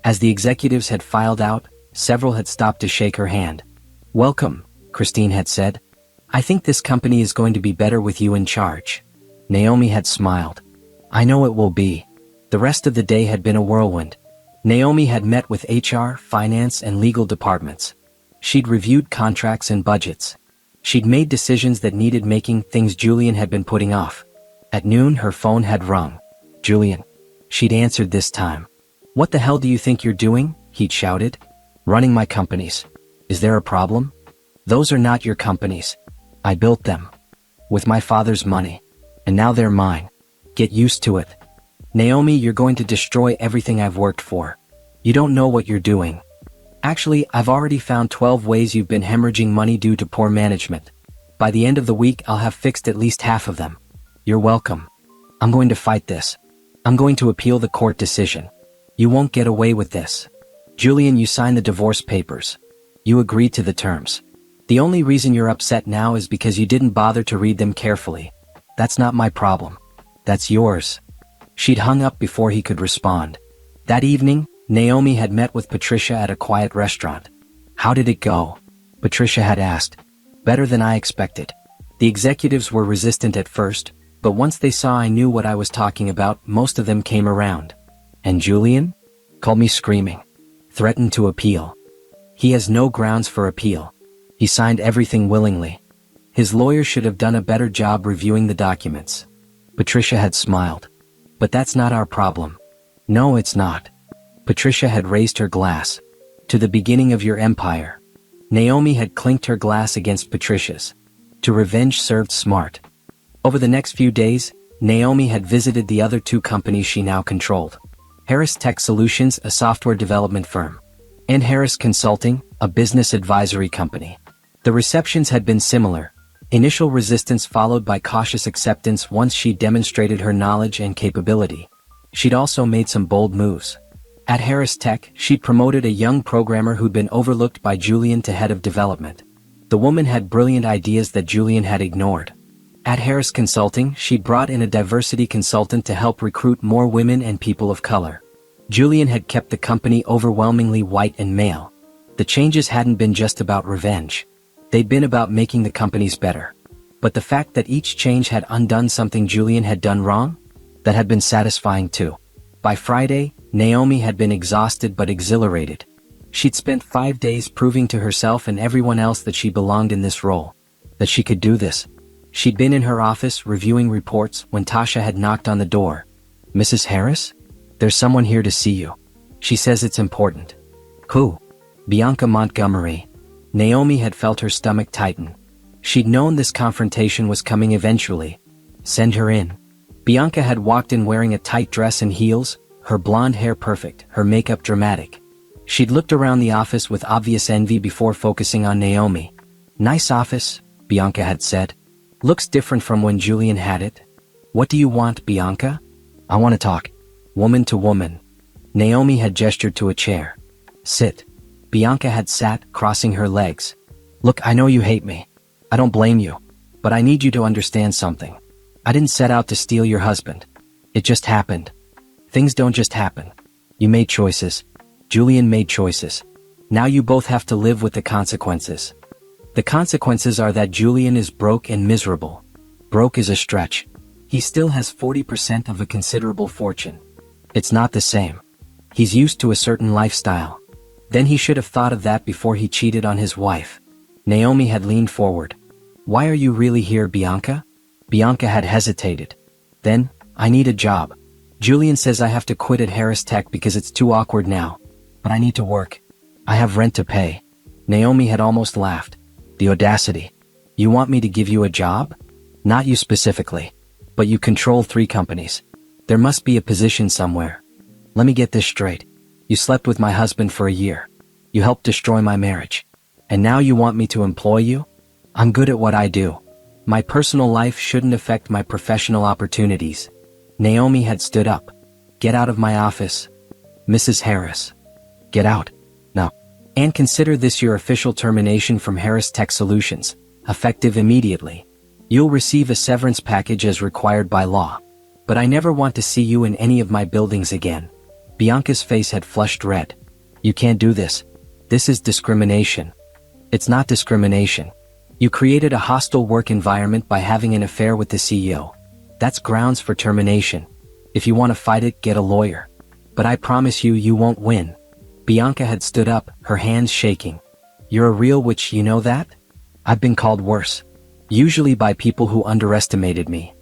As the executives had filed out, several had stopped to shake her hand. Welcome, Christine had said. I think this company is going to be better with you in charge. Naomi had smiled. I know it will be. The rest of the day had been a whirlwind. Naomi had met with HR, finance, and legal departments. She'd reviewed contracts and budgets. She'd made decisions that needed making, things Julian had been putting off. At noon, her phone had rung. Julian. She'd answered this time. What the hell do you think you're doing? He'd shouted. Running my companies. Is there a problem? Those are not your companies. I built them. With my father's money. And now they're mine. Get used to it. Naomi, you're going to destroy everything I've worked for. You don't know what you're doing. Actually, I've already found 12 ways you've been hemorrhaging money due to poor management. By the end of the week, I'll have fixed at least half of them. You're welcome. I'm going to fight this. I'm going to appeal the court decision. You won't get away with this. Julian, you signed the divorce papers. You agreed to the terms. The only reason you're upset now is because you didn't bother to read them carefully. That's not my problem. That's yours. She'd hung up before he could respond. That evening, Naomi had met with Patricia at a quiet restaurant. How did it go? Patricia had asked. Better than I expected. The executives were resistant at first, but once they saw I knew what I was talking about, most of them came around. And Julian? Called me screaming. Threatened to appeal. He has no grounds for appeal. He signed everything willingly. His lawyer should have done a better job reviewing the documents. Patricia had smiled. But that's not our problem. No, it's not. Patricia had raised her glass. To the beginning of your empire. Naomi had clinked her glass against Patricia's. To revenge served smart. Over the next few days, Naomi had visited the other 2 companies she now controlled. Harris Tech Solutions, a software development firm, and Harris Consulting, a business advisory company. The receptions had been similar. Initial resistance followed by cautious acceptance once she demonstrated her knowledge and capability. She'd also made some bold moves. At Harris Tech, she'd promoted a young programmer who'd been overlooked by Julian to head of development. The woman had brilliant ideas that Julian had ignored. At Harris Consulting, she'd brought in a diversity consultant to help recruit more women and people of color. Julian had kept the company overwhelmingly white and male. The changes hadn't been just about revenge. They'd been about making the companies better. But the fact that each change had undone something Julian had done wrong? That had been satisfying too. By Friday, Naomi had been exhausted but exhilarated. She'd spent 5 days proving to herself and everyone else that she belonged in this role. That she could do this. She'd been in her office reviewing reports when Tasha had knocked on the door. Mrs. Harris? There's someone here to see you. She says it's important. Who? Bianca Montgomery. Naomi had felt her stomach tighten. She'd known this confrontation was coming eventually. Send her in. Bianca had walked in wearing a tight dress and heels, her blonde hair perfect, her makeup dramatic. She'd looked around the office with obvious envy before focusing on Naomi. Nice office, Bianca had said. Looks different from when Julian had it. What do you want, Bianca? I want to talk. Woman to woman. Naomi had gestured to a chair. Sit. Bianca had sat, crossing her legs. Look, I know you hate me. I don't blame you. But I need you to understand something. I didn't set out to steal your husband. It just happened. Things don't just happen. You made choices. Julian made choices. Now you both have to live with the consequences. The consequences are that Julian is broke and miserable. Broke is a stretch. He still has 40% of a considerable fortune. It's not the same. He's used to a certain lifestyle. Then he should have thought of that before he cheated on his wife. Naomi had leaned forward. Why are you really here, Bianca? Bianca had hesitated. Then, I need a job. Julian says I have to quit at Harris Tech because it's too awkward now. But I need to work. I have rent to pay. Naomi had almost laughed. The audacity. You want me to give you a job? Not you specifically. But you control 3 companies. There must be a position somewhere. Let me get this straight. You slept with my husband for a year. You helped destroy my marriage. And now you want me to employ you? I'm good at what I do. My personal life shouldn't affect my professional opportunities. Naomi had stood up. Get out of my office. Mrs. Harris. Get out. No. And consider this your official termination from Harris Tech Solutions, effective immediately. You'll receive a severance package as required by law. But I never want to see you in any of my buildings again. Bianca's face had flushed red. You can't do this. This is discrimination. It's not discrimination. You created a hostile work environment by having an affair with the CEO. That's grounds for termination. If you want to fight it, get a lawyer. But I promise you, you won't win. Bianca had stood up, her hands shaking. You're a real witch, you know that? I've been called worse. Usually by people who underestimated me.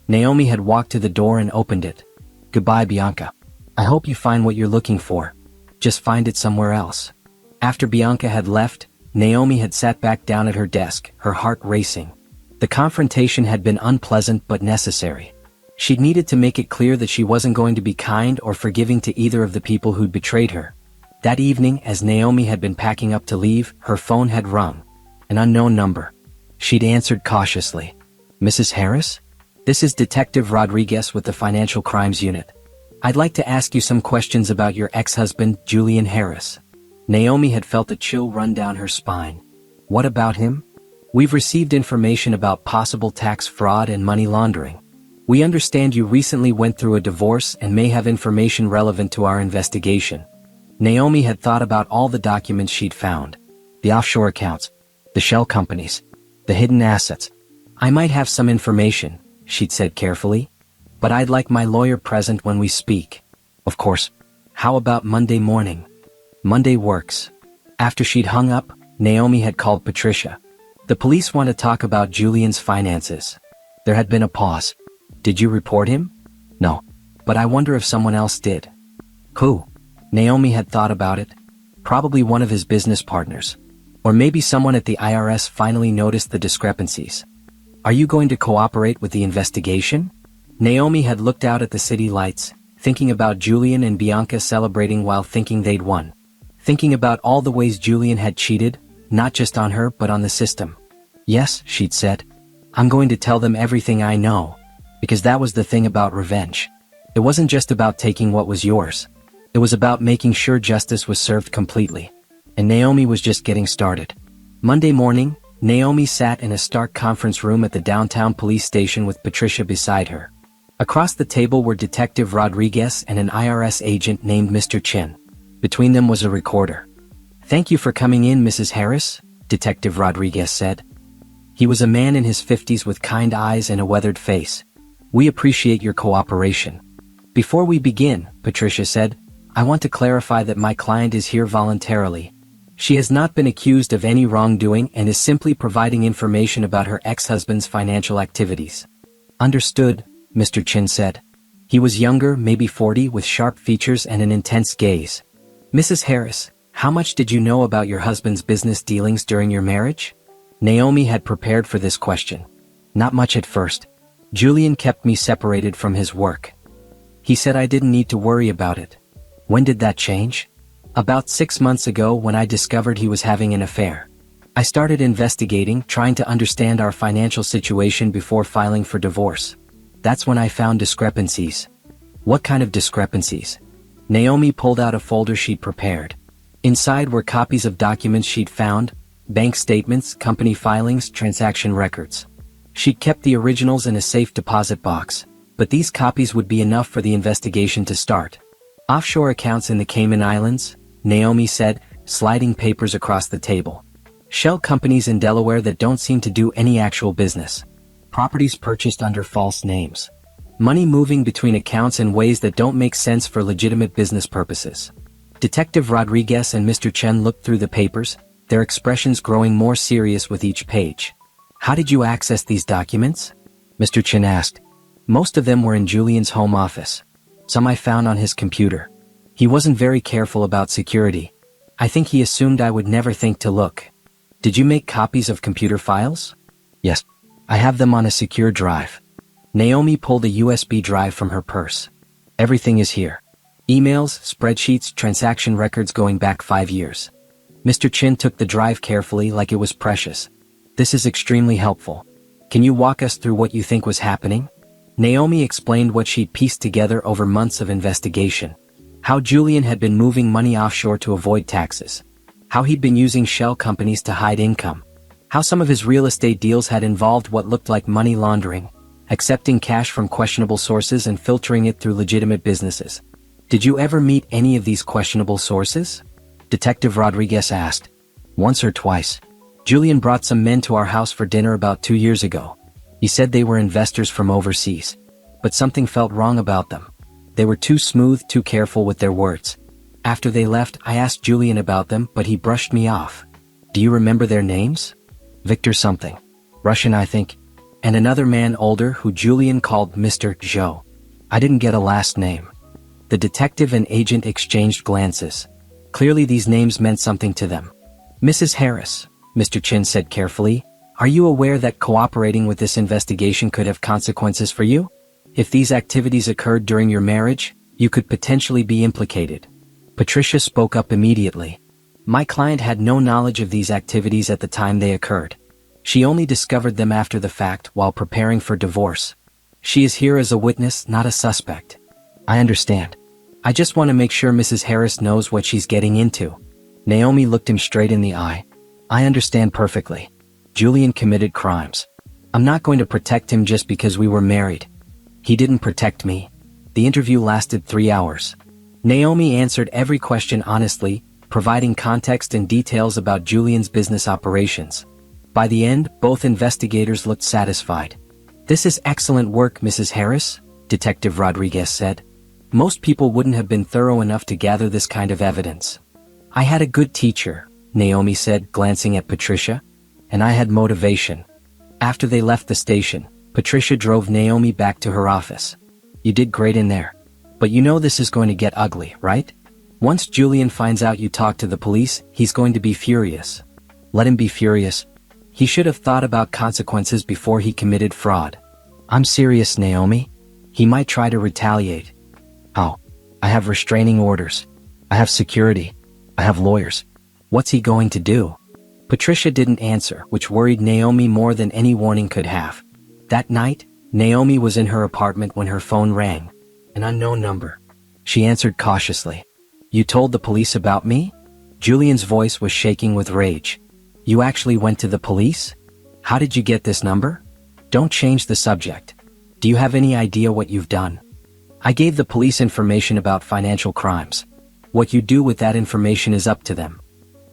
Naomi had walked to the door and opened it. Goodbye, Bianca. I hope you find what you're looking for. Just find it somewhere else. After Bianca had left, Naomi had sat back down at her desk, her heart racing. The confrontation had been unpleasant but necessary. She'd needed to make it clear that she wasn't going to be kind or forgiving to either of the people who'd betrayed her. That evening, as Naomi had been packing up to leave, her phone had rung. An unknown number. She'd answered cautiously. Mrs. Harris? This is Detective Rodriguez with the Financial Crimes Unit. I'd like to ask you some questions about your ex-husband, Julian Harris. Naomi had felt a chill run down her spine. What about him? We've received information about possible tax fraud and money laundering. We understand you recently went through a divorce and may have information relevant to our investigation. Naomi had thought about all the documents she'd found. The offshore accounts. The shell companies. The hidden assets. I might have some information, she'd said carefully. But I'd like my lawyer present when we speak. Of course. How about Monday morning? Monday works. After she'd hung up, Naomi had called Patricia. The police want to talk about Julian's finances. There had been a pause. Did you report him? No. But I wonder if someone else did. Who? Naomi had thought about it. Probably one of his business partners. Or maybe someone at the IRS finally noticed the discrepancies. Are you going to cooperate with the investigation? Naomi had looked out at the city lights, thinking about Julian and Bianca celebrating while thinking they'd won. Thinking about all the ways Julian had cheated, not just on her but on the system. Yes, she'd said. I'm going to tell them everything I know. Because that was the thing about revenge. It wasn't just about taking what was yours. It was about making sure justice was served completely. And Naomi was just getting started. Monday morning, Naomi sat in a stark conference room at the downtown police station with Patricia beside her. Across the table were Detective Rodriguez and an IRS agent named Mr. Chin. Between them was a recorder. Thank you for coming in, Mrs. Harris, Detective Rodriguez said. He was a man in his 50s with kind eyes and a weathered face. We appreciate your cooperation. Before we begin, Patricia said, I want to clarify that my client is here voluntarily. She has not been accused of any wrongdoing and is simply providing information about her ex-husband's financial activities. Understood, Mr. Chin said. He was younger, maybe 40, with sharp features and an intense gaze. Mrs. Harris, how much did you know about your husband's business dealings during your marriage? Naomi had prepared for this question. Not much at first. Julian kept me separated from his work. He said I didn't need to worry about it. When did that change? About 6 months ago when I discovered he was having an affair. I started investigating, trying to understand our financial situation before filing for divorce. That's when I found discrepancies. What kind of discrepancies? Naomi pulled out a folder she'd prepared. Inside were copies of documents she'd found, bank statements, company filings, transaction records. She'd kept the originals in a safe deposit box, but these copies would be enough for the investigation to start. Offshore accounts in the Cayman Islands, Naomi said, sliding papers across the table. Shell companies in Delaware that don't seem to do any actual business. Properties purchased under false names. Money moving between accounts in ways that don't make sense for legitimate business purposes. Detective Rodriguez and Mr. Chen looked through the papers, their expressions growing more serious with each page. How did you access these documents? Mr. Chen asked. Most of them were in Julian's home office. Some I found on his computer. He wasn't very careful about security. I think he assumed I would never think to look. Did you make copies of computer files? Yes. I have them on a secure drive. Naomi pulled a USB drive from her purse. Everything is here. Emails, spreadsheets, transaction records going back 5 years. Mr. Chin took the drive carefully like it was precious. This is extremely helpful. Can you walk us through what you think was happening? Naomi explained what she'd pieced together over months of investigation. How Julian had been moving money offshore to avoid taxes. How he'd been using shell companies to hide income. How some of his real estate deals had involved what looked like money laundering, accepting cash from questionable sources and filtering it through legitimate businesses. Did you ever meet any of these questionable sources? Detective Rodriguez asked. Once or twice. Julian brought some men to our house for dinner about 2 years ago. He said they were investors from overseas. But something felt wrong about them. They were too smooth, too careful with their words. After they left, I asked Julian about them, but he brushed me off. Do you remember their names? Victor something. Russian, I think. And another man older who Julian called Mr. Zhou. I didn't get a last name. The detective and agent exchanged glances. Clearly these names meant something to them. Mrs. Harris, Mr. Chin said carefully, are you aware that cooperating with this investigation could have consequences for you? If these activities occurred during your marriage, you could potentially be implicated. Patricia spoke up immediately. My client had no knowledge of these activities at the time they occurred. She only discovered them after the fact while preparing for divorce. She is here as a witness, not a suspect. I understand. I just want to make sure Mrs. Harris knows what she's getting into. Naomi looked him straight in the eye. I understand perfectly. Julian committed crimes. I'm not going to protect him just because we were married. He didn't protect me. The interview lasted 3 hours. Naomi answered every question honestly, providing context and details about Julian's business operations. By the end, both investigators looked satisfied. This is excellent work, Mrs. Harris, Detective Rodriguez said. Most people wouldn't have been thorough enough to gather this kind of evidence. I had a good teacher, Naomi said, glancing at Patricia. And I had motivation. After they left the station, Patricia drove Naomi back to her office. You did great in there. But you know this is going to get ugly, right? Once Julian finds out you talked to the police, he's going to be furious. Let him be furious. He should have thought about consequences before he committed fraud. I'm serious, Naomi. He might try to retaliate. How? I have restraining orders. I have security. I have lawyers. What's he going to do? Patricia didn't answer, which worried Naomi more than any warning could have. That night, Naomi was in her apartment when her phone rang. An unknown number. She answered cautiously. You told the police about me? Julian's voice was shaking with rage. You actually went to the police? How did you get this number? Don't change the subject. Do you have any idea what you've done? I gave the police information about financial crimes. What you do with that information is up to them.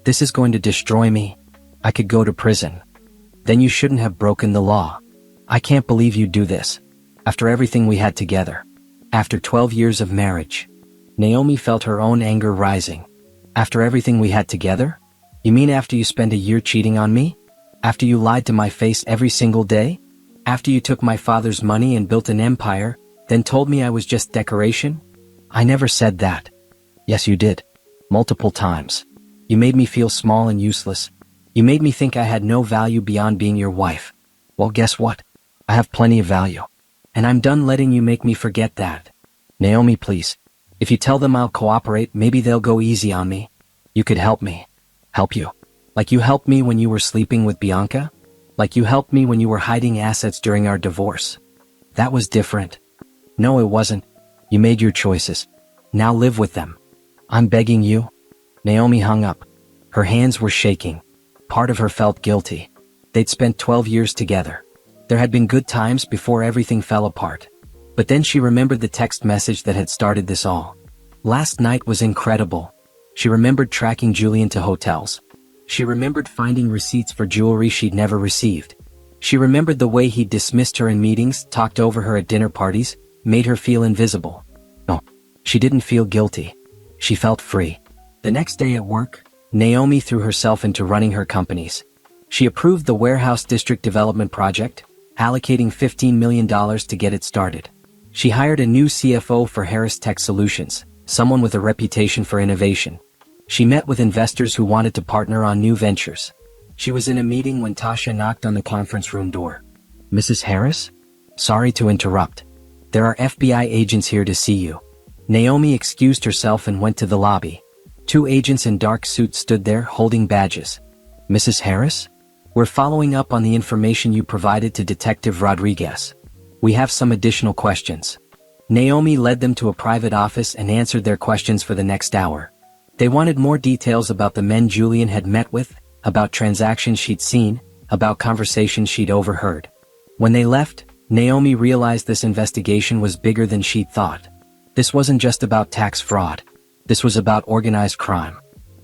This is going to destroy me. I could go to prison. Then you shouldn't have broken the law. I can't believe you'd do this. After everything we had together. After 12 years of marriage. Naomi felt her own anger rising. After everything we had together? You mean after you spent a year cheating on me? After you lied to my face every single day? After you took my father's money and built an empire, then told me I was just decoration? I never said that. Yes, you did. Multiple times. You made me feel small and useless. You made me think I had no value beyond being your wife. Well, guess what? I have plenty of value. And I'm done letting you make me forget that. Naomi, please. If you tell them I'll cooperate, maybe they'll go easy on me. You could help me. Help you. Like you helped me when you were sleeping with Bianca? Like you helped me when you were hiding assets during our divorce? That was different. No, it wasn't. You made your choices. Now live with them. I'm begging you." Naomi hung up. Her hands were shaking. Part of her felt guilty. They'd spent 12 years together. There had been good times before everything fell apart. But then she remembered the text message that had started this all. Last night was incredible. She remembered tracking Julian to hotels. She remembered finding receipts for jewelry she'd never received. She remembered the way he dismissed her in meetings, talked over her at dinner parties, made her feel invisible. No, she didn't feel guilty. She felt free. The next day at work, Naomi threw herself into running her companies. She approved the warehouse district development project, allocating $15 million to get it started. She hired a new CFO for Harris Tech Solutions, someone with a reputation for innovation. She met with investors who wanted to partner on new ventures. She was in a meeting when Tasha knocked on the conference room door. "Mrs. Harris? Sorry to interrupt. There are FBI agents here to see you." Naomi excused herself and went to the lobby. 2 agents in dark suits stood there holding badges. "Mrs. Harris? We're following up on the information you provided to Detective Rodriguez. We have some additional questions." Naomi led them to a private office and answered their questions for the next hour. They wanted more details about the men Julian had met with, about transactions she'd seen, about conversations she'd overheard. When they left, Naomi realized this investigation was bigger than she'd thought. This wasn't just about tax fraud. This was about organized crime.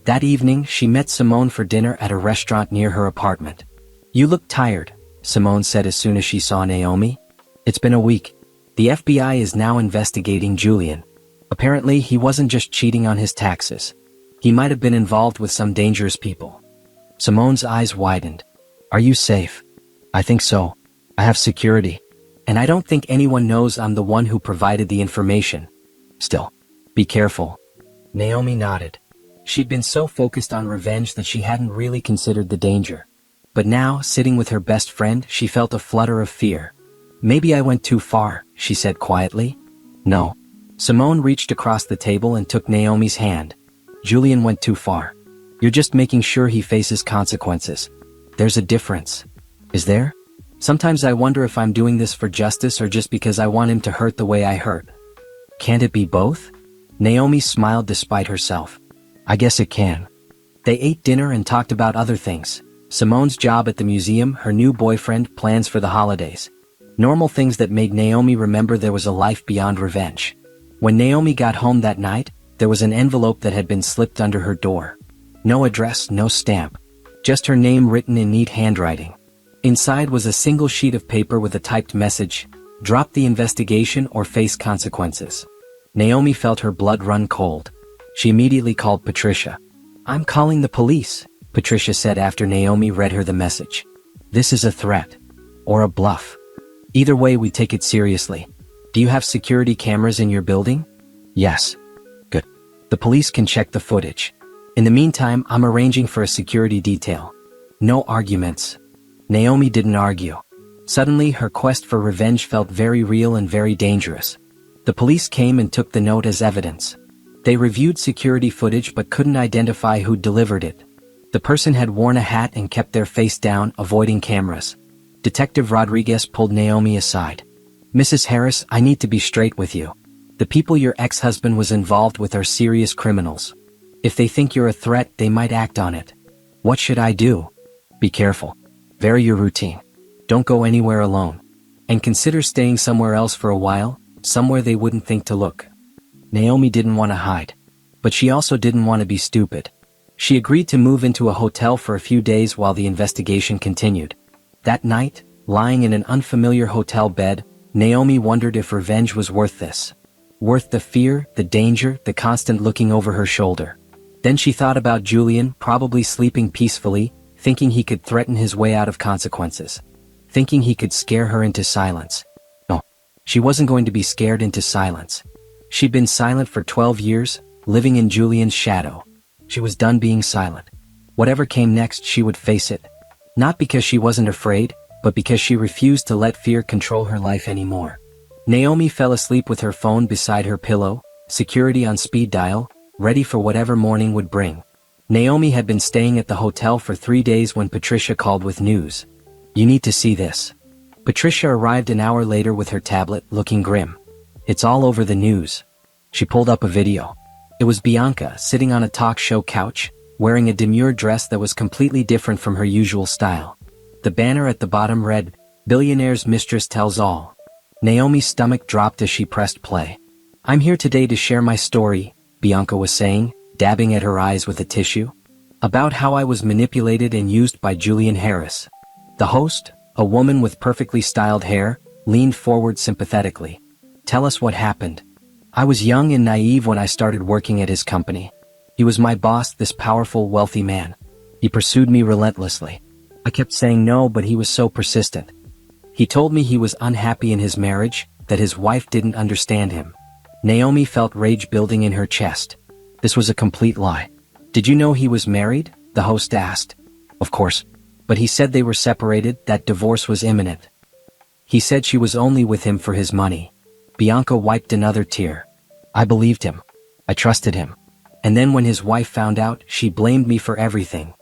That evening, she met Simone for dinner at a restaurant near her apartment. "You look tired," Simone said as soon as she saw Naomi. "It's been a week. The FBI is now investigating Julian. Apparently, he wasn't just cheating on his taxes. He might have been involved with some dangerous people." Simone's eyes widened. "Are you safe?" "I think so. I have security. And I don't think anyone knows I'm the one who provided the information. Still, be careful." Naomi nodded. She'd been so focused on revenge that she hadn't really considered the danger. But now, sitting with her best friend, she felt a flutter of fear. "Maybe I went too far," she said quietly. "No." Simone reached across the table and took Naomi's hand. "Julian went too far. You're just making sure he faces consequences. There's a difference. Is there? Sometimes I wonder if I'm doing this for justice or just because I want him to hurt the way I hurt. Can't it be both?" Naomi smiled despite herself. "I guess it can." They ate dinner and talked about other things. Simone's job at the museum, her new boyfriend, plans for the holidays. Normal things that made Naomi remember there was a life beyond revenge. When Naomi got home that night, there was an envelope that had been slipped under her door. No address, no stamp. Just her name written in neat handwriting. Inside was a single sheet of paper with a typed message: "Drop the investigation or face consequences." Naomi felt her blood run cold. She immediately called Patricia. "I'm calling the police," Patricia said after Naomi read her the message. "This is a threat. Or a bluff. Either way, we take it seriously. Do you have security cameras in your building?" "Yes." "Good. The police can check the footage. In the meantime, I'm arranging for a security detail." No arguments. Naomi didn't argue. Suddenly, her quest for revenge felt very real and very dangerous. The police came and took the note as evidence. They reviewed security footage but couldn't identify who delivered it. The person had worn a hat and kept their face down, avoiding cameras. Detective Rodriguez pulled Naomi aside. "Mrs. Harris, I need to be straight with you. The people your ex-husband was involved with are serious criminals. If they think you're a threat, they might act on it. What should I do?" "Be careful. Vary your routine. Don't go anywhere alone. And consider staying somewhere else for a while, somewhere they wouldn't think to look." Naomi didn't want to hide. But she also didn't want to be stupid. She agreed to move into a hotel for a few days while the investigation continued. That night, lying in an unfamiliar hotel bed, Naomi wondered if revenge was worth this. Worth the fear, the danger, the constant looking over her shoulder. Then she thought about Julian, probably sleeping peacefully, thinking he could threaten his way out of consequences. Thinking he could scare her into silence. No, she wasn't going to be scared into silence. She'd been silent for 12 years, living in Julian's shadow. She was done being silent. Whatever came next, she would face it. Not because she wasn't afraid, but because she refused to let fear control her life anymore. Naomi fell asleep with her phone beside her pillow, security on speed dial, ready for whatever morning would bring. Naomi had been staying at the hotel for 3 days when Patricia called with news. "You need to see this." Patricia arrived an hour later with her tablet, looking grim. "It's all over the news." She pulled up a video. It was Bianca sitting on a talk show couch, wearing a demure dress that was completely different from her usual style. The banner at the bottom read, "Billionaire's Mistress Tells All." Naomi's stomach dropped as she pressed play. "I'm here today to share my story," Bianca was saying, dabbing at her eyes with a tissue. "About how I was manipulated and used by Julian Harris." The host, a woman with perfectly styled hair, leaned forward sympathetically. "Tell us what happened." "I was young and naive when I started working at his company. He was my boss, this powerful, wealthy man. He pursued me relentlessly. I kept saying no, but he was so persistent. He told me he was unhappy in his marriage, that his wife didn't understand him." Naomi felt rage building in her chest. This was a complete lie. "Did you know he was married?" the host asked. "Of course. But he said they were separated, that divorce was imminent. He said she was only with him for his money." Bianca wiped another tear. "I believed him. I trusted him. And then when his wife found out, she blamed me for everything."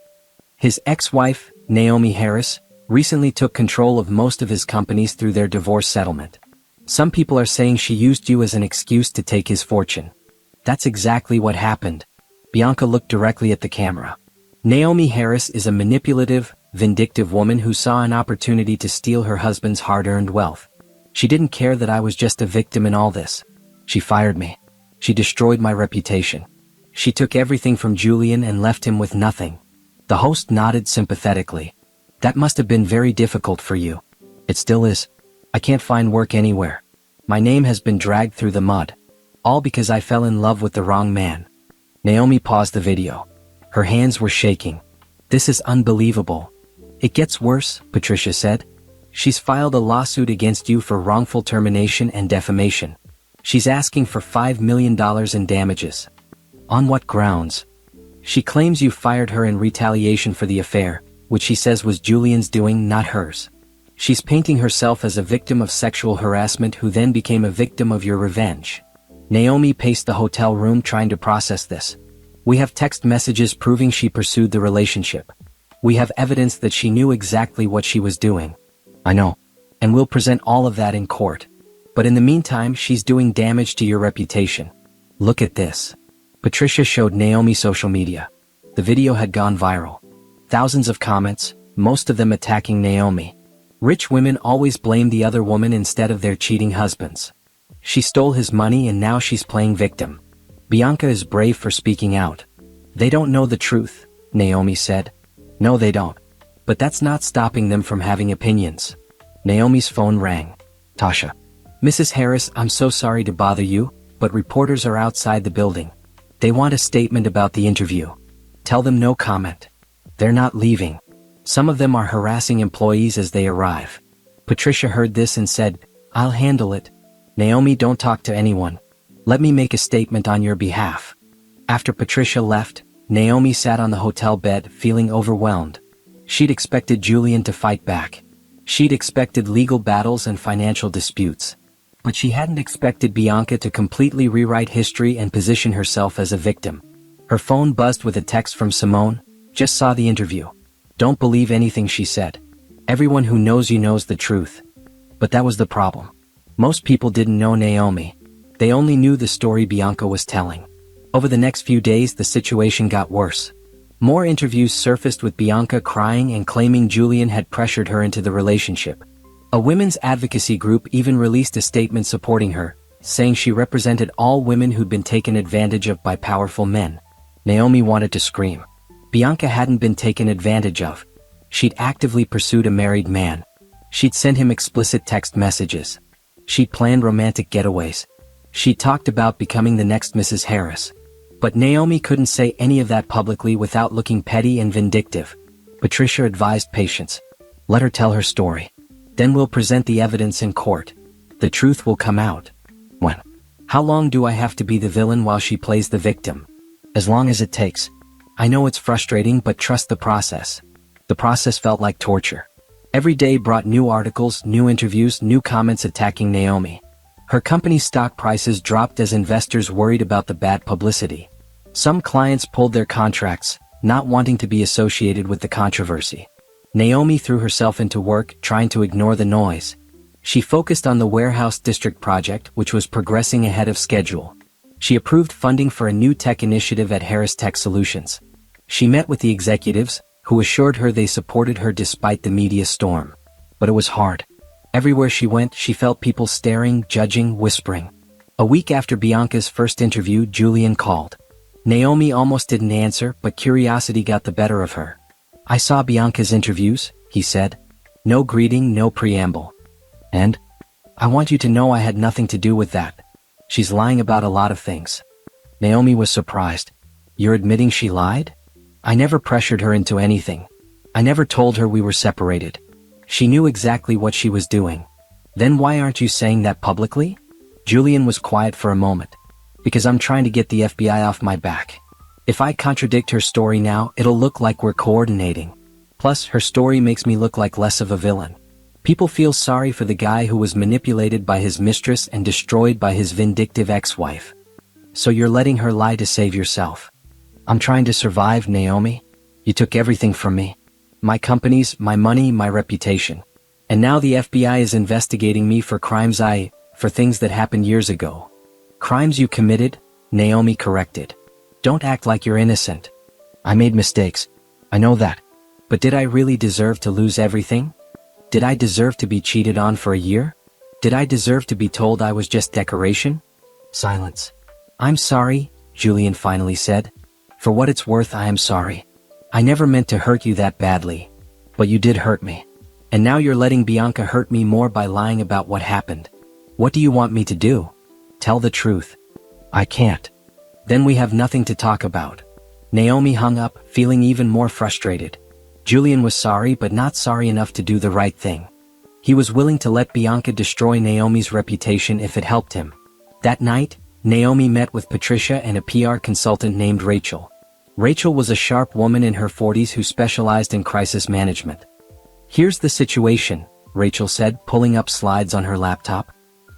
His ex-wife, Naomi Harris, recently took control of most of his companies through their divorce settlement. "Some people are saying she used you as an excuse to take his fortune." "That's exactly what happened." Bianca looked directly at the camera. "Naomi Harris is a manipulative, vindictive woman who saw an opportunity to steal her husband's hard-earned wealth. She didn't care that I was just a victim in all this. She fired me. She destroyed my reputation. She took everything from Julian and left him with nothing." The host nodded sympathetically. "That must have been very difficult for you." "It still is. I can't find work anywhere. My name has been dragged through the mud. All because I fell in love with the wrong man." Naomi paused the video. Her hands were shaking. "This is unbelievable." "It gets worse," Patricia said. "She's filed a lawsuit against you for wrongful termination and defamation. She's asking for $5 million in damages." "On what grounds?" "She claims you fired her in retaliation for the affair, which she says was Julian's doing, not hers. She's painting herself as a victim of sexual harassment who then became a victim of your revenge." Naomi paced the hotel room trying to process this. "We have text messages proving she pursued the relationship. We have evidence that she knew exactly what she was doing." "I know. And we'll present all of that in court. But in the meantime, she's doing damage to your reputation. Look at this." Patricia showed Naomi social media. The video had gone viral. Thousands of comments, most of them attacking Naomi. Rich women always blame the other woman instead of their cheating husbands. She stole his money and now she's playing victim. Bianca is brave for speaking out. "They don't know the truth," Naomi said. "No, they don't. But that's not stopping them from having opinions." Naomi's phone rang. "Tasha. Mrs. Harris, I'm so sorry to bother you, but reporters are outside the building. They want a statement about the interview. Tell them no comment. They're not leaving. Some of them are harassing employees as they arrive." Patricia heard this and said, "I'll handle it." "Naomi, don't talk to anyone. Let me make a statement on your behalf." After Patricia left, Naomi sat on the hotel bed feeling overwhelmed. She'd expected Julian to fight back. She'd expected legal battles and financial disputes. But she hadn't expected Bianca to completely rewrite history and position herself as a victim. Her phone buzzed with a text from Simone. "Just saw the interview. Don't believe anything she said. Everyone who knows you knows the truth." But that was the problem. Most people didn't know Naomi. They only knew the story Bianca was telling. Over the next few days, the situation got worse. More interviews surfaced with Bianca crying and claiming Julian had pressured her into the relationship. A women's advocacy group even released a statement supporting her, saying she represented all women who'd been taken advantage of by powerful men. Naomi wanted to scream. Bianca hadn't been taken advantage of. She'd actively pursued a married man. She'd sent him explicit text messages. She'd planned romantic getaways. She talked about becoming the next Mrs. Harris. But Naomi couldn't say any of that publicly without looking petty and vindictive. Patricia advised patience. "Let her tell her story. Then we'll present the evidence in court. The truth will come out." "When? How long do I have to be the villain while she plays the victim?" "As long as it takes. I know it's frustrating, but trust the process." The process felt like torture. Every day brought new articles, new interviews, new comments attacking Naomi. Her company's stock prices dropped as investors worried about the bad publicity. Some clients pulled their contracts, not wanting to be associated with the controversy. Naomi threw herself into work, trying to ignore the noise. She focused on the warehouse district project, which was progressing ahead of schedule. She approved funding for a new tech initiative at Harris Tech Solutions. She met with the executives, who assured her they supported her despite the media storm. But it was hard. Everywhere she went, she felt people staring, judging, whispering. A week after Bianca's first interview, Julian called. Naomi almost didn't answer, but curiosity got the better of her. "I saw Bianca's interviews," he said. "No greeting, no preamble. And? I want you to know I had nothing to do with that. She's lying about a lot of things." Naomi was surprised. "You're admitting she lied?" "I never pressured her into anything. I never told her we were separated. She knew exactly what she was doing." "Then why aren't you saying that publicly?" Julian was quiet for a moment. "Because I'm trying to get the FBI off my back. If I contradict her story now, it'll look like we're coordinating. Plus, her story makes me look like less of a villain. People feel sorry for the guy who was manipulated by his mistress and destroyed by his vindictive ex-wife. So you're letting her lie to save yourself." "I'm trying to survive, Naomi. You took everything from me. My companies, my money, my reputation. And now the FBI is investigating me for for things that happened years ago." "Crimes you committed," Naomi corrected. "Don't act like you're innocent." "I made mistakes. I know that. But did I really deserve to lose everything? Did I deserve to be cheated on for a year? Did I deserve to be told I was just decoration?" Silence. "I'm sorry," Julian finally said. "For what it's worth, I am sorry. I never meant to hurt you that badly. But you did hurt me. And now you're letting Bianca hurt me more by lying about what happened. What do you want me to do? Tell the truth." "I can't." "Then we have nothing to talk about." Naomi hung up, feeling even more frustrated. Julian was sorry, but not sorry enough to do the right thing. He was willing to let Bianca destroy Naomi's reputation if it helped him. That night, Naomi met with Patricia and a PR consultant named Rachel. Rachel was a sharp woman in her 40s who specialized in crisis management. "Here's the situation," Rachel said, pulling up slides on her laptop.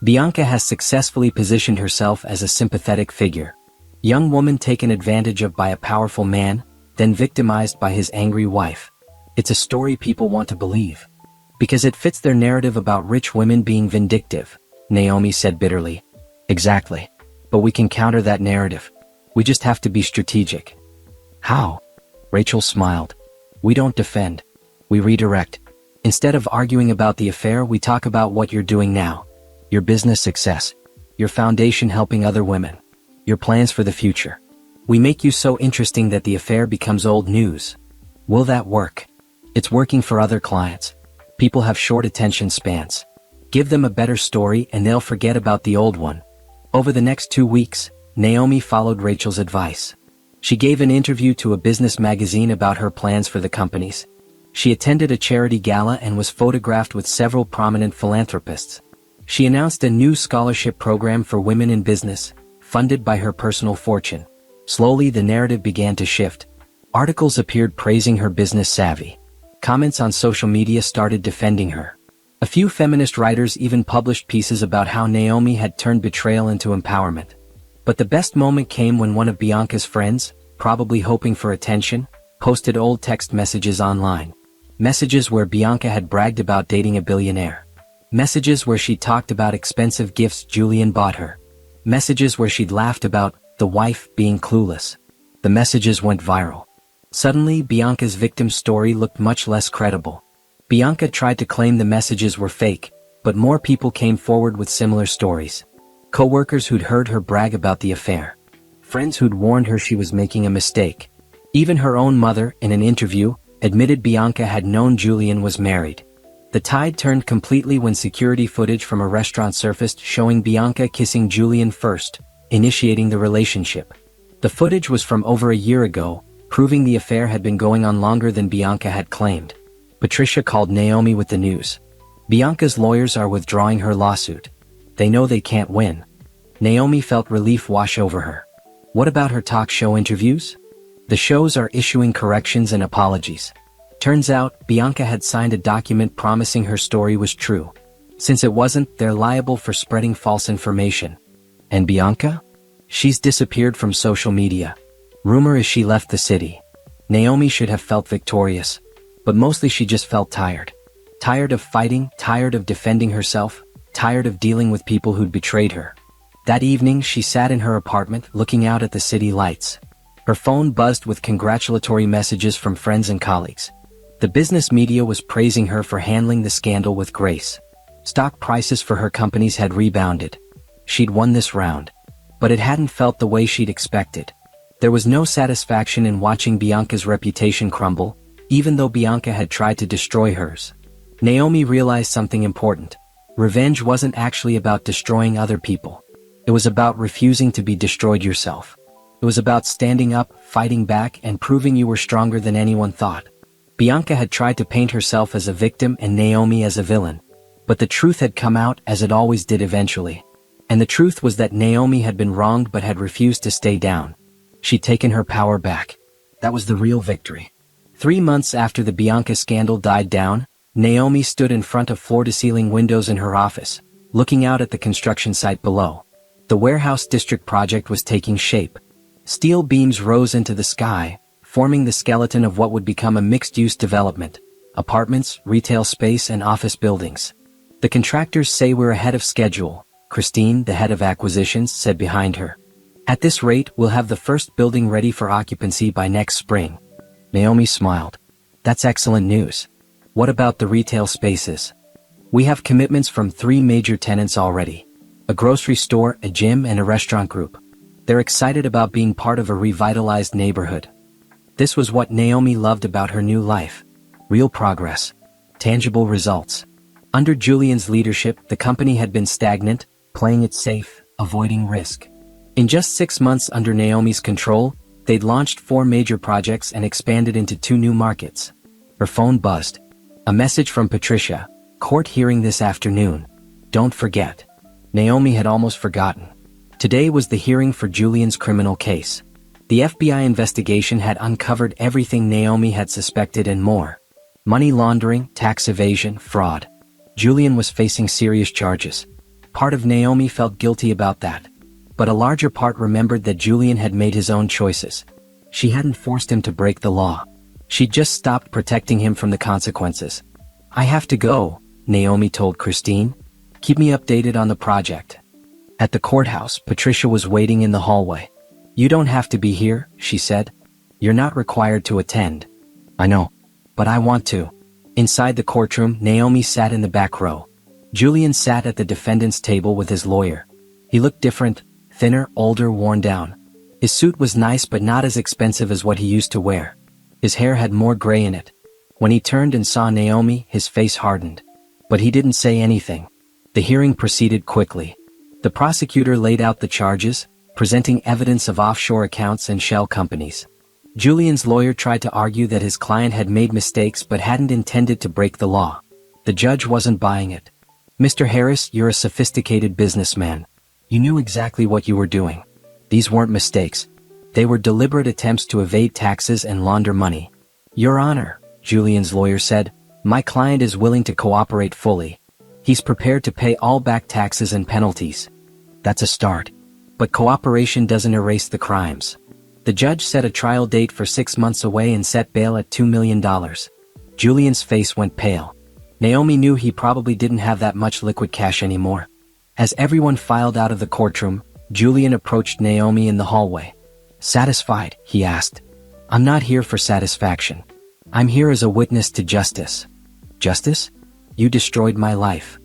"Bianca has successfully positioned herself as a sympathetic figure. Young woman taken advantage of by a powerful man, then victimized by his angry wife. It's a story people want to believe. Because it fits their narrative about rich women being vindictive," Naomi said bitterly. "Exactly. But we can counter that narrative. We just have to be strategic." "How?" Rachel smiled. "We don't defend. We redirect. Instead of arguing about the affair, we talk about what you're doing now. Your business success. Your foundation helping other women. Your plans for the future. We make you so interesting that the affair becomes old news. Will that work?" "It's working for other clients. People have short attention spans. Give them a better story and they'll forget about the old one." Over the next 2 weeks, Naomi followed Rachel's advice. She gave an interview to a business magazine about her plans for the companies. She attended a charity gala and was photographed with several prominent philanthropists. She announced a new scholarship program for women in business, funded by her personal fortune. Slowly the narrative began to shift. Articles appeared praising her business savvy. Comments on social media started defending her. A few feminist writers even published pieces about how Naomi had turned betrayal into empowerment. But the best moment came when one of Bianca's friends, probably hoping for attention, posted old text messages online. Messages where Bianca had bragged about dating a billionaire. Messages where she talked about expensive gifts Julian bought her. Messages where she'd laughed about the wife being clueless. The messages went viral. Suddenly, Bianca's victim story looked much less credible. Bianca tried to claim the messages were fake, but more people came forward with similar stories. Co-workers who'd heard her brag about the affair. Friends who'd warned her she was making a mistake. Even her own mother, in an interview, admitted Bianca had known Julian was married. The tide turned completely when security footage from a restaurant surfaced showing Bianca kissing Julian first, initiating the relationship. The footage was from over a year ago, proving the affair had been going on longer than Bianca had claimed. Patricia called Naomi with the news. Bianca's lawyers are withdrawing her lawsuit. They know they can't win. Naomi felt relief wash over her. What about her talk show interviews? The shows are issuing corrections and apologies. Turns out, Bianca had signed a document promising her story was true. Since it wasn't, they're liable for spreading false information. And Bianca? She's disappeared from social media. Rumor is she left the city. Naomi should have felt victorious, but mostly she just felt tired. Tired of fighting, tired of defending herself, tired of dealing with people who'd betrayed her. That evening she sat in her apartment looking out at the city lights. Her phone buzzed with congratulatory messages from friends and colleagues. The business media was praising her for handling the scandal with grace. Stock prices for her companies had rebounded. She'd won this round. But it hadn't felt the way she'd expected. There was no satisfaction in watching Bianca's reputation crumble, even though Bianca had tried to destroy hers. Naomi realized something important. Revenge wasn't actually about destroying other people. It was about refusing to be destroyed yourself. It was about standing up, fighting back, and proving you were stronger than anyone thought. Bianca had tried to paint herself as a victim and Naomi as a villain. But the truth had come out, as it always did eventually. And the truth was that Naomi had been wronged but had refused to stay down. She'd taken her power back. That was the real victory. 3 months after the Bianca scandal died down, Naomi stood in front of floor-to-ceiling windows in her office, looking out at the construction site below. The warehouse district project was taking shape. Steel beams rose into the sky, forming the skeleton of what would become a mixed-use development: apartments, retail space, and office buildings. The contractors say we're ahead of schedule, Christine, the head of acquisitions, said behind her. At this rate, we'll have the first building ready for occupancy by next spring. Naomi smiled. That's excellent news. What about the retail spaces? We have commitments from 3 major tenants already. A grocery store, a gym, and a restaurant group. They're excited about being part of a revitalized neighborhood. This was what Naomi loved about her new life. Real progress. Tangible results. Under Julian's leadership, the company had been stagnant, playing it safe, avoiding risk. In just 6 months under Naomi's control, they'd launched 4 major projects and expanded into 2 new markets. Her phone buzzed. A message from Patricia. Court hearing this afternoon. Don't forget. Naomi had almost forgotten. Today was the hearing for Julian's criminal case. The FBI investigation had uncovered everything Naomi had suspected and more. Money laundering, tax evasion, fraud. Julian was facing serious charges. Part of Naomi felt guilty about that. But a larger part remembered that Julian had made his own choices. She hadn't forced him to break the law. She'd just stopped protecting him from the consequences. I have to go, Naomi told Christine. Keep me updated on the project. At the courthouse, Patricia was waiting in the hallway. You don't have to be here, she said. You're not required to attend. I know. But I want to. Inside the courtroom, Naomi sat in the back row. Julian sat at the defendant's table with his lawyer. He looked different, thinner, older, worn down. His suit was nice but not as expensive as what he used to wear. His hair had more gray in it. When he turned and saw Naomi, his face hardened. But he didn't say anything. The hearing proceeded quickly. The prosecutor laid out the charges, presenting evidence of offshore accounts and shell companies. Julian's lawyer tried to argue that his client had made mistakes but hadn't intended to break the law. The judge wasn't buying it. Mr. Harris, you're a sophisticated businessman. You knew exactly what you were doing. These weren't mistakes. They were deliberate attempts to evade taxes and launder money. Your Honor, Julian's lawyer said, my client is willing to cooperate fully. He's prepared to pay all back taxes and penalties. That's a start. But cooperation doesn't erase the crimes. The judge set a trial date for 6 months away and set bail at $2 million. Julian's face went pale. Naomi knew he probably didn't have that much liquid cash anymore. As everyone filed out of the courtroom, Julian approached Naomi in the hallway. Satisfied? He asked. I'm not here for satisfaction. I'm here as a witness to justice. Justice? You destroyed my life.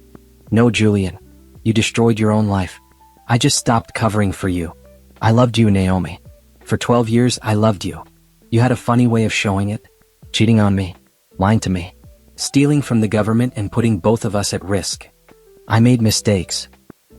No, Julian. You destroyed your own life. I just stopped covering for you. I loved you, Naomi. For 12 years, I loved you. You had a funny way of showing it. Cheating on me. Lying to me. Stealing from the government and putting both of us at risk. I made mistakes.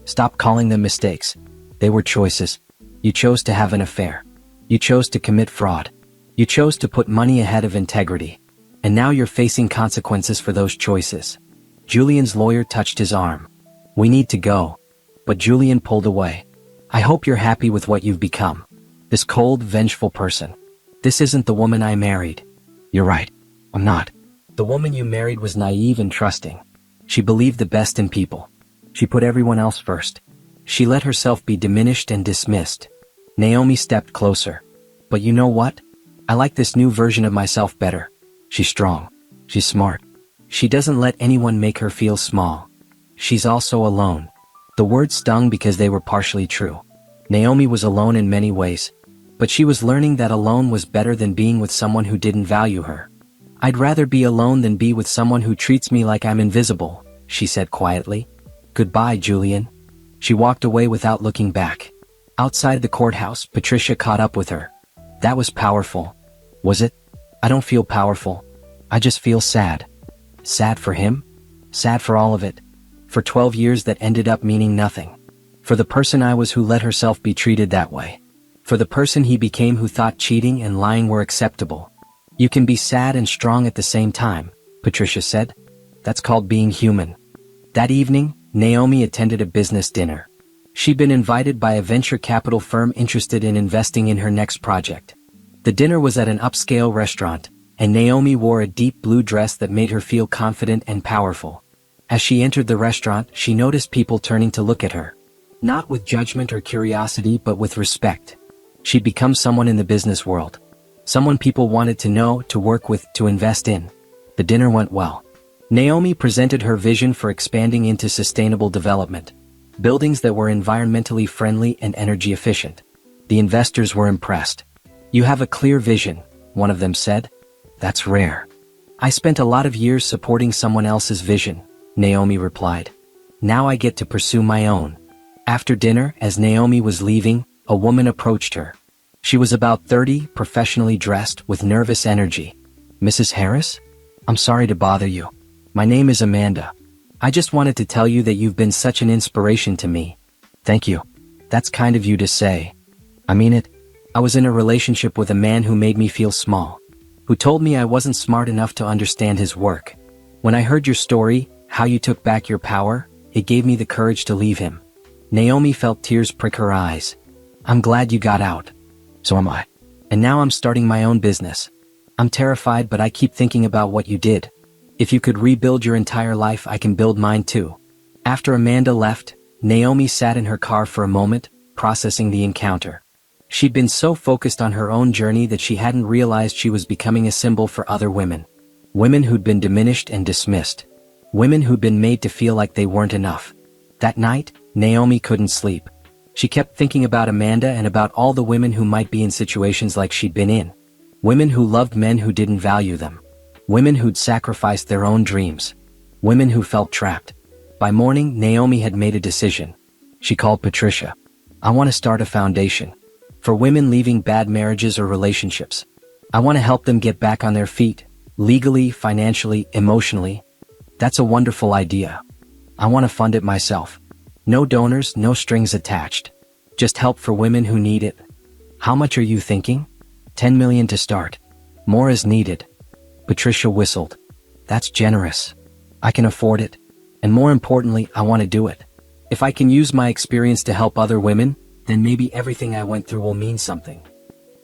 Stop calling them mistakes. They were choices. You chose to have an affair. You chose to commit fraud. You chose to put money ahead of integrity. And now you're facing consequences for those choices. Julian's lawyer touched his arm. We need to go. But Julian pulled away. I hope you're happy with what you've become. This cold, vengeful person. This isn't the woman I married. You're right. I'm not. The woman you married was naive and trusting. She believed the best in people. She put everyone else first. She let herself be diminished and dismissed. Naomi stepped closer. But you know what? I like this new version of myself better. She's strong. She's smart. She doesn't let anyone make her feel small. She's also alone. The words stung because they were partially true. Naomi was alone in many ways, but she was learning that alone was better than being with someone who didn't value her. I'd rather be alone than be with someone who treats me like I'm invisible, she said quietly. Goodbye, Julian. She walked away without looking back. Outside the courthouse, Patricia caught up with her. That was powerful. Was it? I don't feel powerful. I just feel sad. Sad for him? Sad for all of it. For 12 years that ended up meaning nothing. For the person I was who let herself be treated that way. For the person he became who thought cheating and lying were acceptable. You can be sad and strong at the same time, Patricia said. That's called being human. That evening, Naomi attended a business dinner. She'd been invited by a venture capital firm interested in investing in her next project. The dinner was at an upscale restaurant, and Naomi wore a deep blue dress that made her feel confident and powerful. As she entered the restaurant, she noticed people turning to look at her. Not with judgment or curiosity, but with respect. She'd become someone in the business world. Someone people wanted to know, to work with, to invest in. The dinner went well. Naomi presented her vision for expanding into sustainable development. Buildings that were environmentally friendly and energy efficient. The investors were impressed. You have a clear vision, one of them said. That's rare. I spent a lot of years supporting someone else's vision, Naomi replied. Now I get to pursue my own. After dinner, as Naomi was leaving, a woman approached her. She was about 30, professionally dressed, with nervous energy. Mrs. Harris? I'm sorry to bother you. My name is Amanda. I just wanted to tell you that you've been such an inspiration to me. Thank you. That's kind of you to say. I mean it. I was in a relationship with a man who made me feel small. Who told me I wasn't smart enough to understand his work. When I heard your story, how you took back your power, it gave me the courage to leave him. Naomi felt tears prick her eyes. I'm glad you got out. So am I. And now I'm starting my own business. I'm terrified, but I keep thinking about what you did. If you could rebuild your entire life, I can build mine too. After Amanda left, Naomi sat in her car for a moment, processing the encounter. She'd been so focused on her own journey that she hadn't realized she was becoming a symbol for other women. Women who'd been diminished and dismissed. Women who'd been made to feel like they weren't enough. That night, Naomi couldn't sleep. She kept thinking about Amanda and about all the women who might be in situations like she'd been in. Women who loved men who didn't value them. Women who'd sacrificed their own dreams. Women who felt trapped. By morning, Naomi had made a decision. She called Patricia. I want to start a foundation. For women leaving bad marriages or relationships. I want to help them get back on their feet. Legally, financially, emotionally. That's a wonderful idea. I want to fund it myself. No donors, no strings attached. Just help for women who need it. How much are you thinking? 10 million to start. More is needed. Patricia whistled. That's generous. I can afford it. And more importantly, I want to do it. If I can use my experience to help other women, then maybe everything I went through will mean something.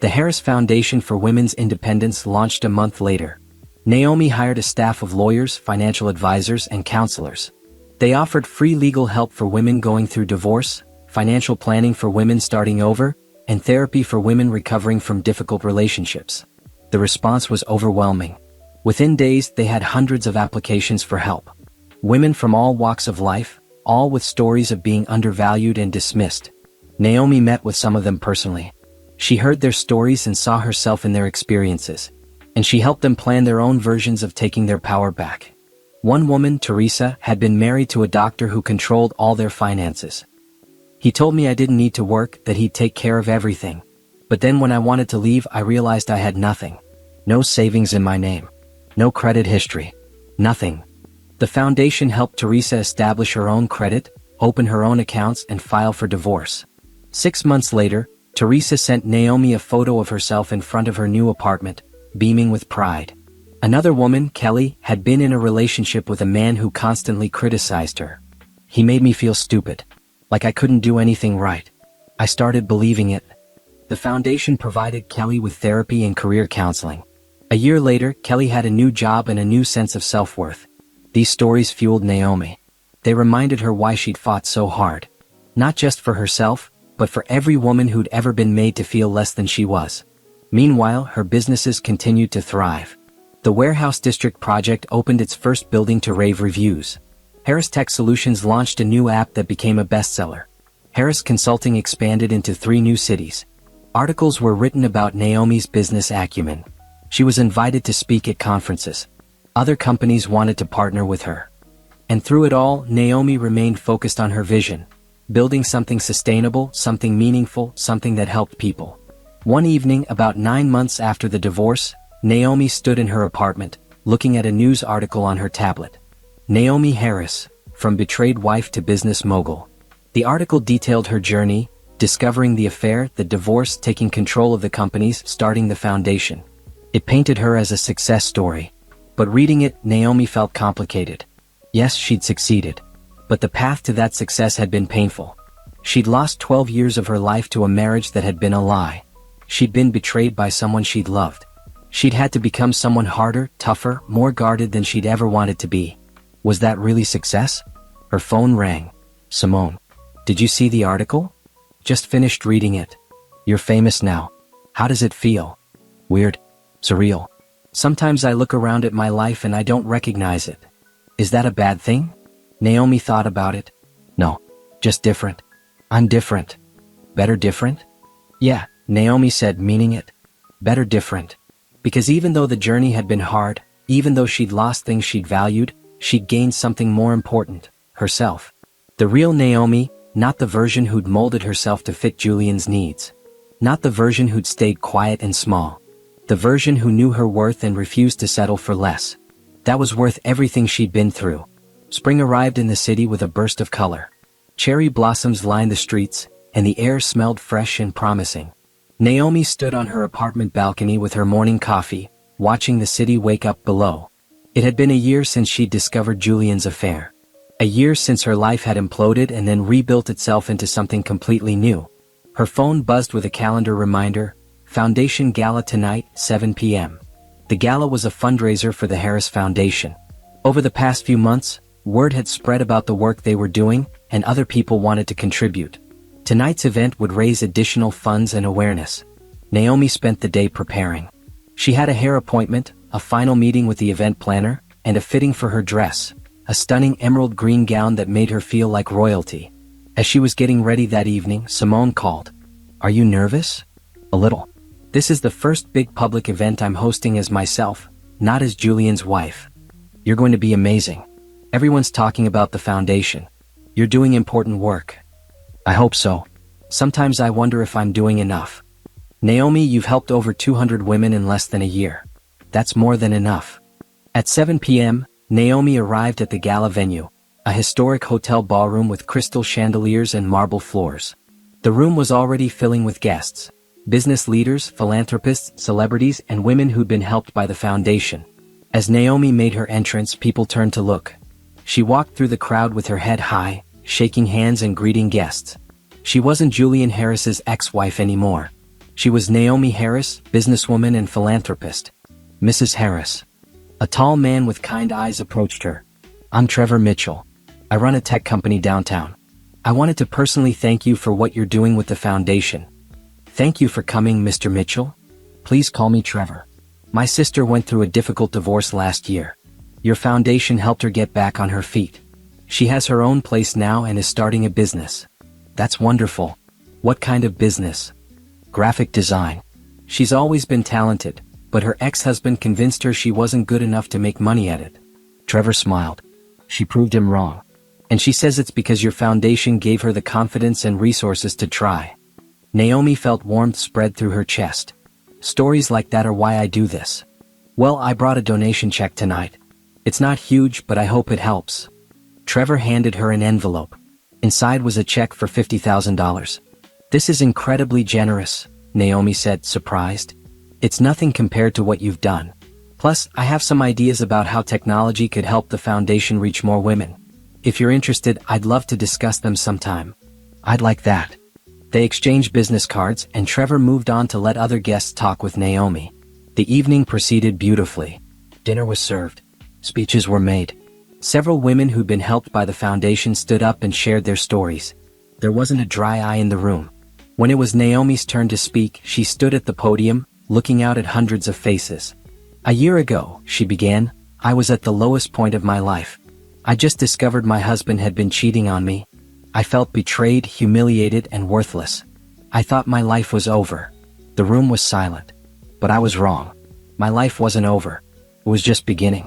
The Harris Foundation for Women's Independence launched a month later. Naomi hired a staff of lawyers, financial advisors, and counselors. They offered free legal help for women going through divorce, financial planning for women starting over, and therapy for women recovering from difficult relationships. The response was overwhelming. Within days, they had hundreds of applications for help. Women from all walks of life, all with stories of being undervalued and dismissed. Naomi met with some of them personally. She heard their stories and saw herself in their experiences. And she helped them plan their own versions of taking their power back. One woman, Teresa, had been married to a doctor who controlled all their finances. He told me I didn't need to work, that he'd take care of everything. But then when I wanted to leave, I realized I had nothing. No savings in my name. No credit history. Nothing. The foundation helped Teresa establish her own credit, open her own accounts, and file for divorce. 6 months later, Teresa sent Naomi a photo of herself in front of her new apartment, beaming with pride. Another woman, Kelly, had been in a relationship with a man who constantly criticized her. He made me feel stupid. Like I couldn't do anything right. I started believing it. The foundation provided Kelly with therapy and career counseling. A year later, Kelly had a new job and a new sense of self-worth. These stories fueled Naomi. They reminded her why she'd fought so hard. Not just for herself, but for every woman who'd ever been made to feel less than she was. Meanwhile, her businesses continued to thrive. The Warehouse District project opened its first building to rave reviews. Harris Tech Solutions launched a new app that became a bestseller. Harris Consulting expanded into 3 new cities. Articles were written about Naomi's business acumen. She was invited to speak at conferences. Other companies wanted to partner with her. And through it all, Naomi remained focused on her vision, building something sustainable, something meaningful, something that helped people. One evening, about 9 months after the divorce, Naomi stood in her apartment, looking at a news article on her tablet. Naomi Harris, from betrayed wife to business mogul. The article detailed her journey, discovering the affair, the divorce, taking control of the companies, starting the foundation. It painted her as a success story. But reading it, Naomi felt complicated. Yes, she'd succeeded. But the path to that success had been painful. She'd lost 12 years of her life to a marriage that had been a lie. She'd been betrayed by someone she'd loved. She'd had to become someone harder, tougher, more guarded than she'd ever wanted to be. Was that really success? Her phone rang. Simone. Did you see the article? Just finished reading it. You're famous now. How does it feel? Weird. Surreal. Sometimes I look around at my life and I don't recognize it. Is that a bad thing? Naomi thought about it. No. Just different. I'm different. Better different? Yeah, Naomi said, meaning it. Better different. Because even though the journey had been hard, even though she'd lost things she'd valued, she'd gained something more important, herself. The real Naomi, not the version who'd molded herself to fit Julian's needs. Not the version who'd stayed quiet and small. The version who knew her worth and refused to settle for less. That was worth everything she'd been through. Spring arrived in the city with a burst of color. Cherry blossoms lined the streets, and the air smelled fresh and promising. Naomi stood on her apartment balcony with her morning coffee, watching the city wake up below. It had been a year since she'd discovered Julian's affair. A year since her life had imploded and then rebuilt itself into something completely new. Her phone buzzed with a calendar reminder, Foundation Gala tonight, 7 p.m. The gala was a fundraiser for the Harris Foundation. Over the past few months, word had spread about the work they were doing, and other people wanted to contribute. Tonight's event would raise additional funds and awareness. Naomi spent the day preparing. She had a hair appointment, a final meeting with the event planner, and a fitting for her dress, a stunning emerald green gown that made her feel like royalty. As she was getting ready that evening, Simone called. Are you nervous? A little. This is the first big public event I'm hosting as myself, not as Julian's wife. You're going to be amazing. Everyone's talking about the foundation. You're doing important work. I hope so. Sometimes I wonder if I'm doing enough. Naomi, you've helped over 200 women in less than a year. That's more than enough. At 7 p.m., Naomi arrived at the gala venue, a historic hotel ballroom with crystal chandeliers and marble floors. The room was already filling with guests. Business leaders, philanthropists, celebrities, and women who'd been helped by the foundation. As Naomi made her entrance, people turned to look. She walked through the crowd with her head high, shaking hands and greeting guests. She wasn't Julian Harris's ex-wife anymore. She was Naomi Harris, businesswoman and philanthropist. Mrs. Harris. A tall man with kind eyes approached her. I'm Trevor Mitchell. I run a tech company downtown. I wanted to personally thank you for what you're doing with the foundation. Thank you for coming, Mr. Mitchell. Please call me Trevor. My sister went through a difficult divorce last year. Your foundation helped her get back on her feet. She has her own place now and is starting a business. That's wonderful. What kind of business? Graphic design. She's always been talented, but her ex-husband convinced her she wasn't good enough to make money at it. Trevor smiled. She proved him wrong. And she says it's because your foundation gave her the confidence and resources to try. Naomi felt warmth spread through her chest. Stories like that are why I do this. Well, I brought a donation check tonight. It's not huge, but I hope it helps. Trevor handed her an envelope. Inside was a check for $50,000. This is incredibly generous, Naomi said, surprised. It's nothing compared to what you've done. Plus, I have some ideas about how technology could help the foundation reach more women. If you're interested, I'd love to discuss them sometime. I'd like that. They exchanged business cards, and Trevor moved on to let other guests talk with Naomi. The evening proceeded beautifully. Dinner was served. Speeches were made. Several women who'd been helped by the foundation stood up and shared their stories. There wasn't a dry eye in the room. When it was Naomi's turn to speak, she stood at the podium, looking out at hundreds of faces. "A year ago," she began, "I was at the lowest point of my life. I just discovered my husband had been cheating on me. I felt betrayed, humiliated, and worthless. I thought my life was over." The room was silent. But I was wrong. My life wasn't over. It was just beginning.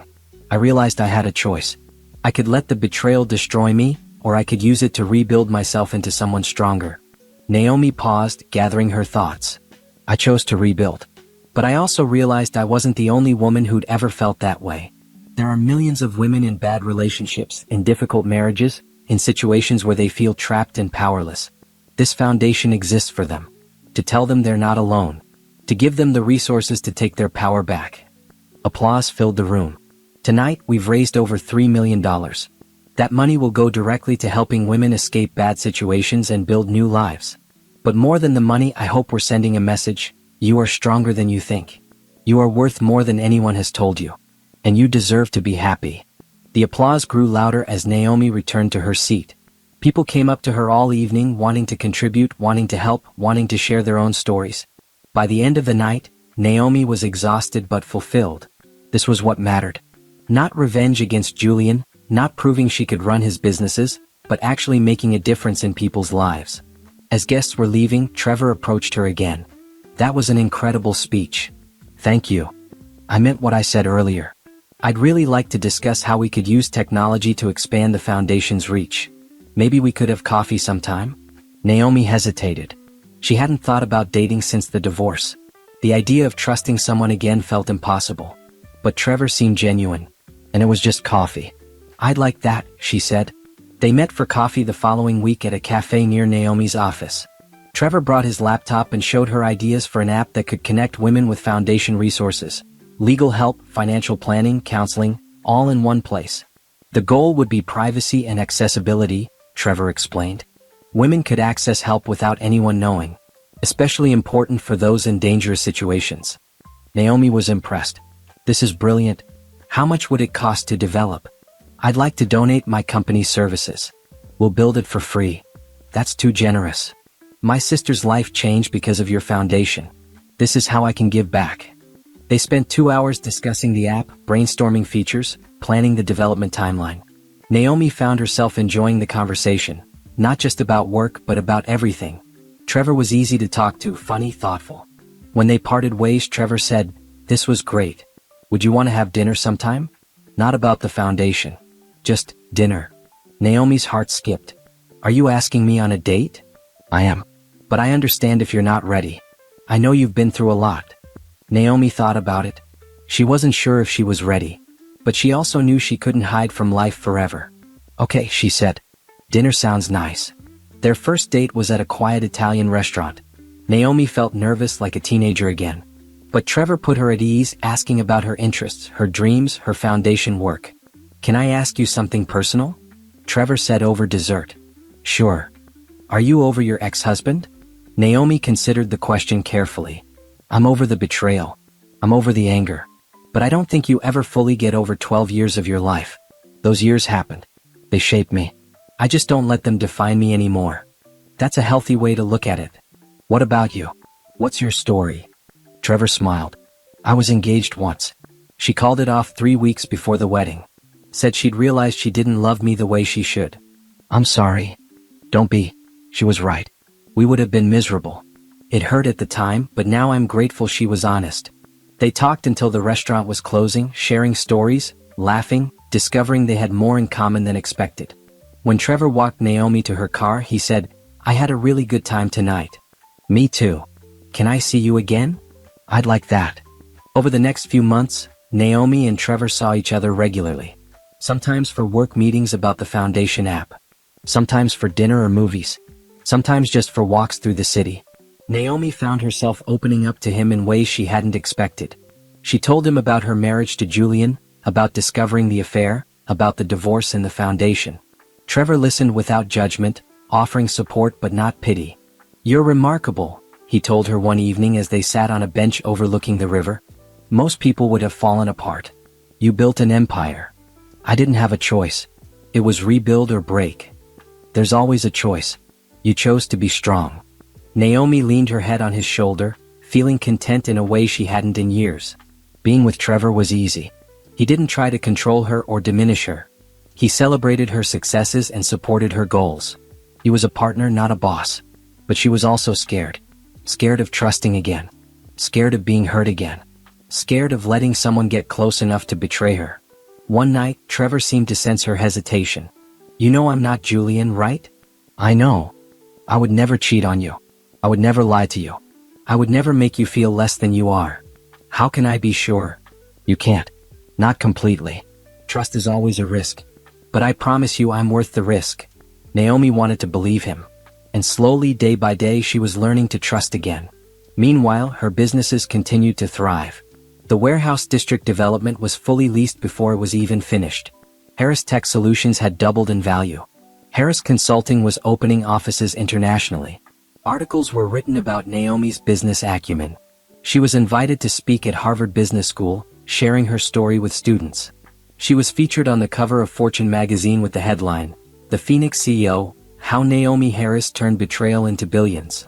I realized I had a choice. I could let the betrayal destroy me, or I could use it to rebuild myself into someone stronger. Naomi paused, gathering her thoughts. I chose to rebuild. But I also realized I wasn't the only woman who'd ever felt that way. There are millions of women in bad relationships, in difficult marriages, in situations where they feel trapped and powerless. This foundation exists for them. To tell them they're not alone. To give them the resources to take their power back. Applause filled the room. Tonight, we've raised over $3 million. That money will go directly to helping women escape bad situations and build new lives. But more than the money, I hope we're sending a message. You are stronger than you think. You are worth more than anyone has told you. And you deserve to be happy. The applause grew louder as Naomi returned to her seat. People came up to her all evening, wanting to contribute, wanting to help, wanting to share their own stories. By the end of the night, Naomi was exhausted but fulfilled. This was what mattered. Not revenge against Julian, not proving she could run his businesses, but actually making a difference in people's lives. As guests were leaving, Trevor approached her again. "That was an incredible speech. Thank you. I meant what I said earlier. I'd really like to discuss how we could use technology to expand the foundation's reach. Maybe we could have coffee sometime?" Naomi hesitated. She hadn't thought about dating since the divorce. The idea of trusting someone again felt impossible. But Trevor seemed genuine. And it was just coffee. "I'd like that," she said. They met for coffee the following week at a cafe near Naomi's office. Trevor brought his laptop and showed her ideas for an app that could connect women with foundation resources. Legal help, financial planning, counseling, all in one place. The goal would be privacy and accessibility, Trevor explained. Women could access help without anyone knowing, especially important for those in dangerous situations. Naomi was impressed. "This is brilliant. How much would it cost to develop?" "I'd like to donate my company's services. We'll build it for free." "That's too generous. My sister's life changed because of your foundation. This is how I can give back." They spent 2 hours discussing the app, brainstorming features, planning the development timeline. Naomi found herself enjoying the conversation, not just about work but about everything. Trevor was easy to talk to, funny, thoughtful. When they parted ways, Trevor said, "This was great. Would you want to have dinner sometime?" "Not about the foundation. Just dinner." Naomi's heart skipped. "Are you asking me on a date?" "I am. But I understand if you're not ready. I know you've been through a lot." Naomi thought about it. She wasn't sure if she was ready. But she also knew she couldn't hide from life forever. "Okay," she said. "Dinner sounds nice." Their first date was at a quiet Italian restaurant. Naomi felt nervous like a teenager again. But Trevor put her at ease, asking about her interests, her dreams, her foundation work. "Can I ask you something personal?" Trevor said over dessert. "Sure. Are you over your ex-husband?" Naomi considered the question carefully. "I'm over the betrayal. I'm over the anger. But I don't think you ever fully get over 12 years of your life. Those years happened. They shaped me. I just don't let them define me anymore." "That's a healthy way to look at it. What about you? What's your story?" Trevor smiled. "I was engaged once. She called it off 3 weeks before the wedding. Said she'd realized she didn't love me the way she should." "I'm sorry." "Don't be. She was right. We would have been miserable. It hurt at the time, but now I'm grateful she was honest." They talked until the restaurant was closing, sharing stories, laughing, discovering they had more in common than expected. When Trevor walked Naomi to her car, he said, "I had a really good time tonight." "Me too. Can I see you again?" "I'd like that." Over the next few months, Naomi and Trevor saw each other regularly. Sometimes for work meetings about the foundation app. Sometimes for dinner or movies. Sometimes just for walks through the city. Naomi found herself opening up to him in ways she hadn't expected. She told him about her marriage to Julian, about discovering the affair, about the divorce and the foundation. Trevor listened without judgment, offering support but not pity. "You're remarkable," he told her one evening as they sat on a bench overlooking the river. "Most people would have fallen apart. You built an empire. I didn't have a choice. It was rebuild or break. There's always a choice. You chose to be strong." Naomi leaned her head on his shoulder, feeling content in a way she hadn't in years. Being with Trevor was easy. He didn't try to control her or diminish her. He celebrated her successes and supported her goals. He was a partner, not a boss. But she was also scared. Scared of trusting again. Scared of being hurt again. Scared of letting someone get close enough to betray her. One night, Trevor seemed to sense her hesitation. "You know I'm not Julian, right?" "I know. I would never cheat on you. I would never lie to you. I would never make you feel less than you are. How can I be sure?" "You can't. Not completely. Trust is always a risk. But I promise you I'm worth the risk." Naomi wanted to believe him. And slowly, day by day, she was learning to trust again. Meanwhile, her businesses continued to thrive. The warehouse district development was fully leased before it was even finished. Harris Tech Solutions had doubled in value. Harris Consulting was opening offices internationally. Articles were written about Naomi's business acumen. She was invited to speak at Harvard Business School, sharing her story with students. She was featured on the cover of Fortune magazine with the headline, "The Phoenix CEO, How Naomi Harris Turned Betrayal into Billions."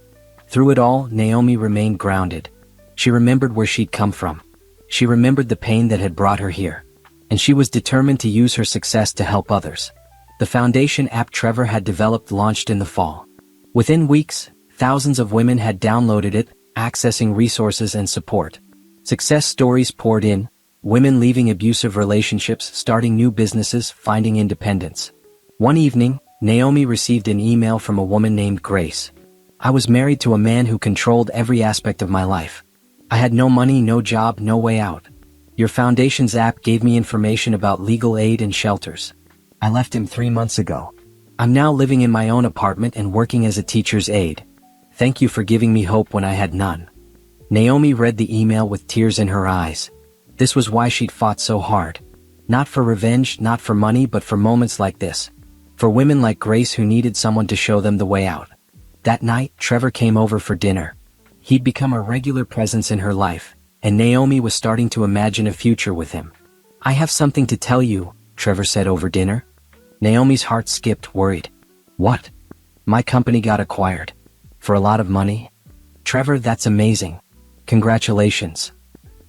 Through it all, Naomi remained grounded. She remembered where she'd come from. She remembered the pain that had brought her here. And she was determined to use her success to help others. The foundation app Trevor had developed launched in the fall. Within weeks, thousands of women had downloaded it, accessing resources and support. Success stories poured in, women leaving abusive relationships, starting new businesses, finding independence. One evening, Naomi received an email from a woman named Grace. "I was married to a man who controlled every aspect of my life. I had no money, no job, no way out. Your foundation's app gave me information about legal aid and shelters. I left him 3 months ago. I'm now living in my own apartment and working as a teacher's aide. Thank you for giving me hope when I had none." Naomi read the email with tears in her eyes. This was why she'd fought so hard. Not for revenge, not for money, but for moments like this. For women like Grace who needed someone to show them the way out. That night, Trevor came over for dinner. He'd become a regular presence in her life, and Naomi was starting to imagine a future with him. "I have something to tell you," Trevor said over dinner. Naomi's heart skipped, worried. "What?" "My company got acquired. For a lot of money." "Trevor, that's amazing. Congratulations."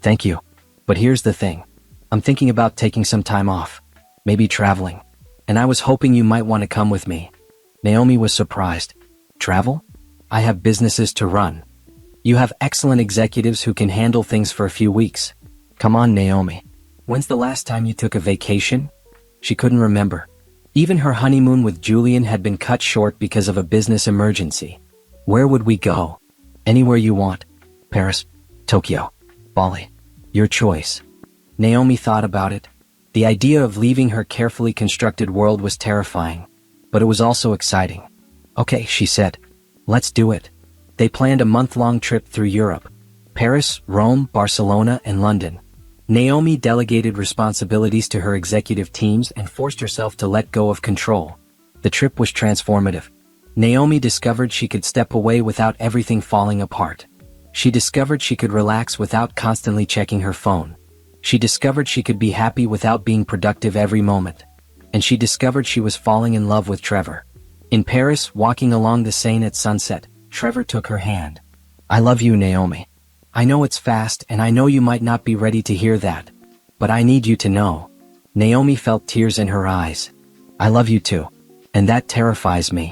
"Thank you. But here's the thing. I'm thinking about taking some time off. Maybe traveling. And I was hoping you might want to come with me." Naomi was surprised. "Travel? I have businesses to run." "You have excellent executives who can handle things for a few weeks." "Come on, Naomi. When's the last time you took a vacation?" She couldn't remember. Even her honeymoon with Julian had been cut short because of a business emergency. "Where would we go?" "Anywhere you want. Paris, Tokyo, Bali. Your choice." Naomi thought about it. The idea of leaving her carefully constructed world was terrifying. But it was also exciting. "Okay," she said. "Let's do it." They planned a month-long trip through Europe. Paris, Rome, Barcelona, and London. Naomi delegated responsibilities to her executive teams and forced herself to let go of control. The trip was transformative. Naomi discovered she could step away without everything falling apart. She discovered she could relax without constantly checking her phone. She discovered she could be happy without being productive every moment. And she discovered she was falling in love with Trevor. In Paris, walking along the Seine at sunset, Trevor took her hand. "I love you, Naomi. I know it's fast, and I know you might not be ready to hear that. But I need you to know." Naomi felt tears in her eyes. "I love you too. And that terrifies me."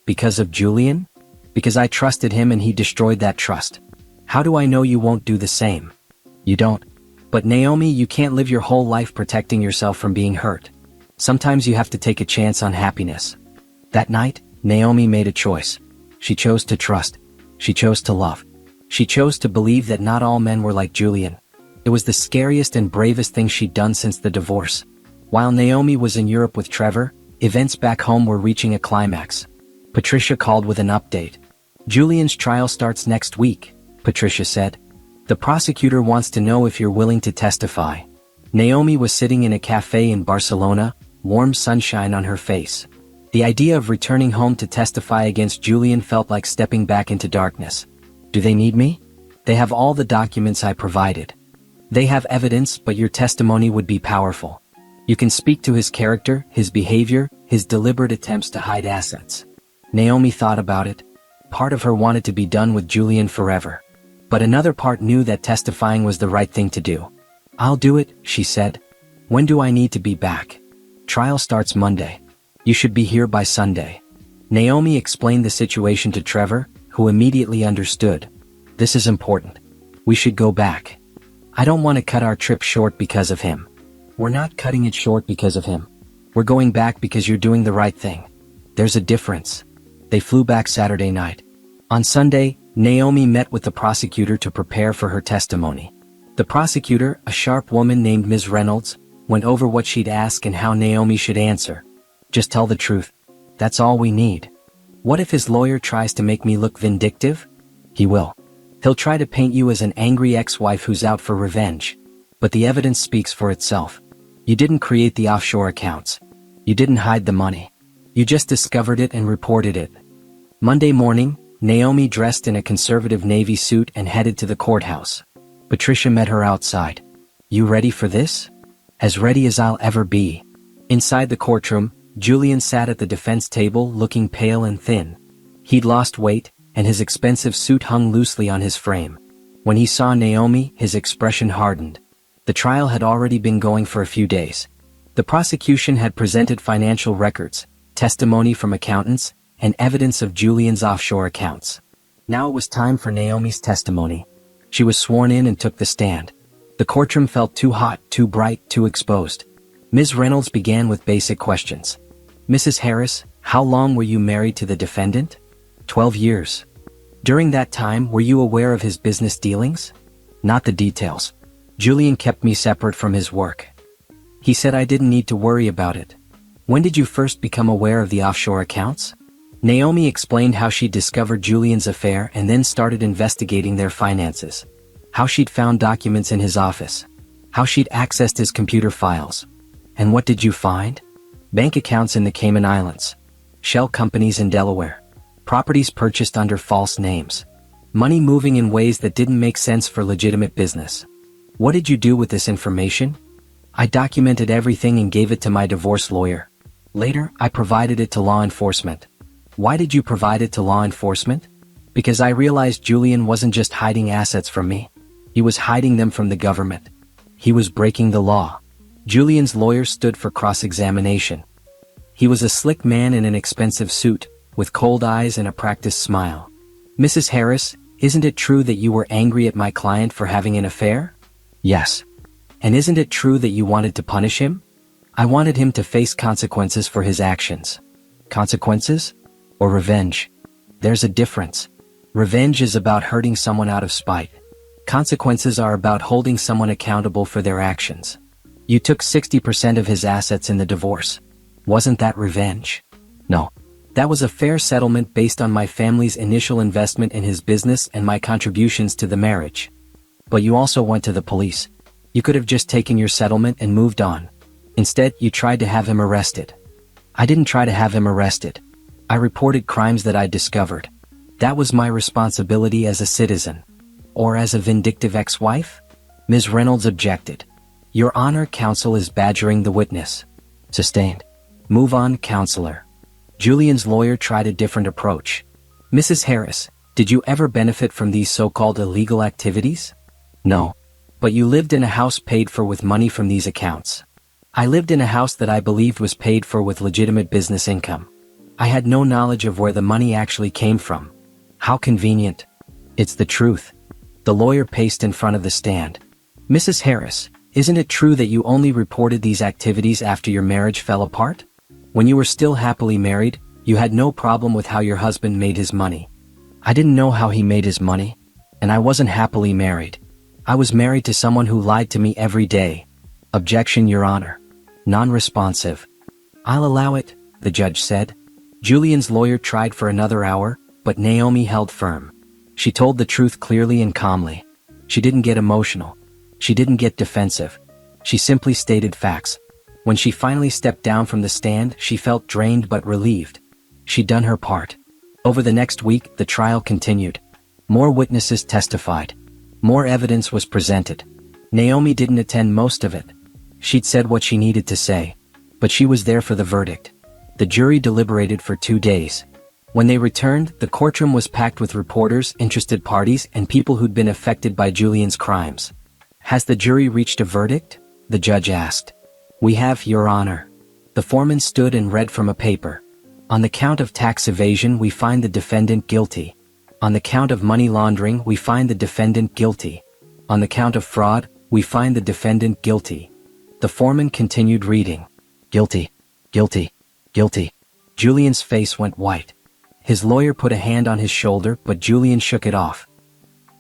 "Because of Julian?" "Because I trusted him and he destroyed that trust." "How do I know you won't do the same?" "You don't. But Naomi, you can't live your whole life protecting yourself from being hurt. Sometimes you have to take a chance on happiness." That night, Naomi made a choice. She chose to trust. She chose to love. She chose to believe that not all men were like Julian. It was the scariest and bravest thing she'd done since the divorce. While Naomi was in Europe with Trevor, events back home were reaching a climax. Patricia called with an update. "Julian's trial starts next week," Patricia said. "The prosecutor wants to know if you're willing to testify." Naomi was sitting in a cafe in Barcelona, warm sunshine on her face. The idea of returning home to testify against Julian felt like stepping back into darkness. "Do they need me?" "They have all the documents I provided. They have evidence, but your testimony would be powerful. You can speak to his character, his behavior, his deliberate attempts to hide assets." Naomi thought about it. Part of her wanted to be done with Julian forever. But another part knew that testifying was the right thing to do. "I'll do it," she said. "When do I need to be back?" "Trial starts Monday. You should be here by Sunday." Naomi explained the situation to Trevor, who immediately understood. "This is important. We should go back. I don't want to cut our trip short because of him." "We're not cutting it short because of him. We're going back because you're doing the right thing. There's a difference." They flew back Saturday night. On Sunday, Naomi met with the prosecutor to prepare for her testimony. The prosecutor, a sharp woman named Ms. Reynolds, went over what she'd ask and how Naomi should answer. "Just tell the truth. That's all we need." "What if his lawyer tries to make me look vindictive?" "He will. He'll try to paint you as an angry ex-wife who's out for revenge. But the evidence speaks for itself. You didn't create the offshore accounts. You didn't hide the money. You just discovered it and reported it." Monday morning, Naomi dressed in a conservative navy suit and headed to the courthouse. Patricia met her outside. "You ready for this?" "As ready as I'll ever be." Inside the courtroom, Julian sat at the defense table looking pale and thin. He'd lost weight, and his expensive suit hung loosely on his frame. When he saw Naomi, his expression hardened. The trial had already been going for a few days. The prosecution had presented financial records, testimony from accountants, and evidence of Julian's offshore accounts. Now it was time for Naomi's testimony. She was sworn in and took the stand. The courtroom felt too hot, too bright, too exposed. Ms. Reynolds began with basic questions. "Mrs. Harris, how long were you married to the defendant?" 12 years. "During that time, were you aware of his business dealings?" "Not the details. Julian kept me separate from his work. He said I didn't need to worry about it." "When did you first become aware of the offshore accounts?" Naomi explained how she'd discovered Julian's affair and then started investigating their finances. How she'd found documents in his office. How she'd accessed his computer files. "And what did you find?" "Bank accounts in the Cayman Islands. Shell companies in Delaware. Properties purchased under false names. Money moving in ways that didn't make sense for legitimate business." "What did you do with this information?" "I documented everything and gave it to my divorce lawyer. Later, I provided it to law enforcement." "Why did you provide it to law enforcement?" "Because I realized Julian wasn't just hiding assets from me. He was hiding them from the government. He was breaking the law." Julian's lawyer stood for cross-examination. He was a slick man in an expensive suit, with cold eyes and a practiced smile. "Mrs. Harris, isn't it true that you were angry at my client for having an affair?" "Yes." "And isn't it true that you wanted to punish him?" "I wanted him to face consequences for his actions." "Consequences? Or revenge?" "There's a difference. Revenge is about hurting someone out of spite. Consequences are about holding someone accountable for their actions. You took 60% of his assets in the divorce. Wasn't that revenge?" "No. That was a fair settlement based on my family's initial investment in his business and my contributions to the marriage." "But you also went to the police. You could have just taken your settlement and moved on. Instead, you tried to have him arrested." "I didn't try to have him arrested. I reported crimes that I discovered. That was my responsibility as a citizen." "Or as a vindictive ex-wife?" Ms. Reynolds objected. "Your Honor, counsel is badgering the witness." Sustained. "Move on, counselor." Julian's lawyer tried a different approach. "Mrs. Harris, did you ever benefit from these so-called illegal activities?" "No. But you lived in a house paid for with money from these accounts." "I lived in a house that I believed was paid for with legitimate business income. I had no knowledge of where the money actually came from." "How convenient." "It's the truth." The lawyer paced in front of the stand. "Mrs. Harris, isn't it true that you only reported these activities after your marriage fell apart? When you were still happily married, you had no problem with how your husband made his money." "I didn't know how he made his money. And I wasn't happily married. I was married to someone who lied to me every day." "Objection, Your Honor." Non-responsive. "I'll allow it," the judge said. Julian's lawyer tried for another hour, but Naomi held firm. She told the truth clearly and calmly. She didn't get emotional. She didn't get defensive. She simply stated facts. When she finally stepped down from the stand, she felt drained but relieved. She'd done her part. Over the next week, the trial continued. More witnesses testified. More evidence was presented. Naomi didn't attend most of it. She'd said what she needed to say. But she was there for the verdict. The jury deliberated for 2 days. When they returned, the courtroom was packed with reporters, interested parties, and people who'd been affected by Julian's crimes. "Has the jury reached a verdict?" the judge asked. "We have, Your Honor." The foreman stood and read from a paper. "On the count of tax evasion, we find the defendant guilty. On the count of money laundering, we find the defendant guilty. On the count of fraud, we find the defendant guilty." The foreman continued reading. "Guilty, guilty, guilty." Julian's face went white. His lawyer put a hand on his shoulder, but Julian shook it off.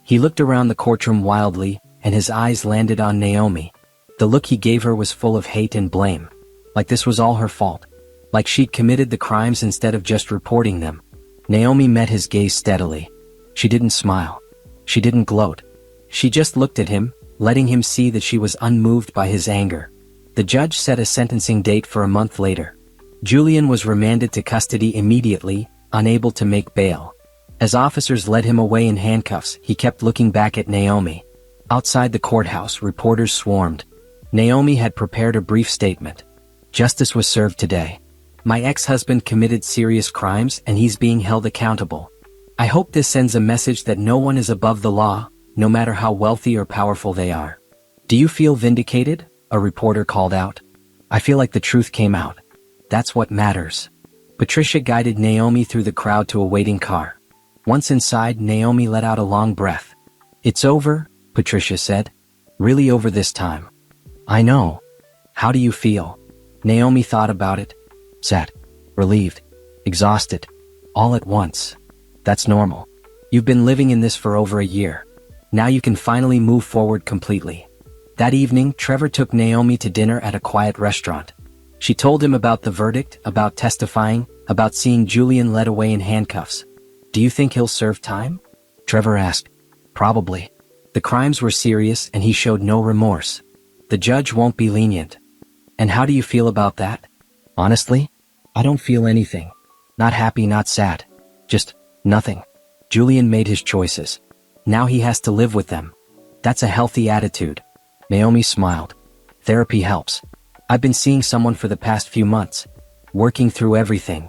He looked around the courtroom wildly, and his eyes landed on Naomi. The look he gave her was full of hate and blame. Like this was all her fault. Like she'd committed the crimes instead of just reporting them. Naomi met his gaze steadily. She didn't smile. She didn't gloat. She just looked at him, letting him see that she was unmoved by his anger. The judge set a sentencing date for a month later. Julian was remanded to custody immediately, unable to make bail. As officers led him away in handcuffs, he kept looking back at Naomi. Outside the courthouse, reporters swarmed. Naomi had prepared a brief statement. "Justice was served today. My ex-husband committed serious crimes and he's being held accountable. I hope this sends a message that no one is above the law, no matter how wealthy or powerful they are." "Do you feel vindicated?" a reporter called out. "I feel like the truth came out. That's what matters." Patricia guided Naomi through the crowd to a waiting car. Once inside, Naomi let out a long breath. "It's over," Patricia said. "Really over this time." "I know. How do you feel?" Naomi thought about it. Sad, relieved, exhausted, all at once. "That's normal. You've been living in this for over a year. Now you can finally move forward completely." That evening, Trevor took Naomi to dinner at a quiet restaurant. She told him about the verdict, about testifying, about seeing Julian led away in handcuffs. "Do you think he'll serve time?" Trevor asked. "Probably. The crimes were serious and he showed no remorse. The judge won't be lenient." "And how do you feel about that?" "Honestly, I don't feel anything. Not happy, not sad. Just nothing. Julian made his choices. Now he has to live with them. That's a healthy attitude." Naomi smiled. "Therapy helps. I've been seeing someone for the past few months. Working through everything."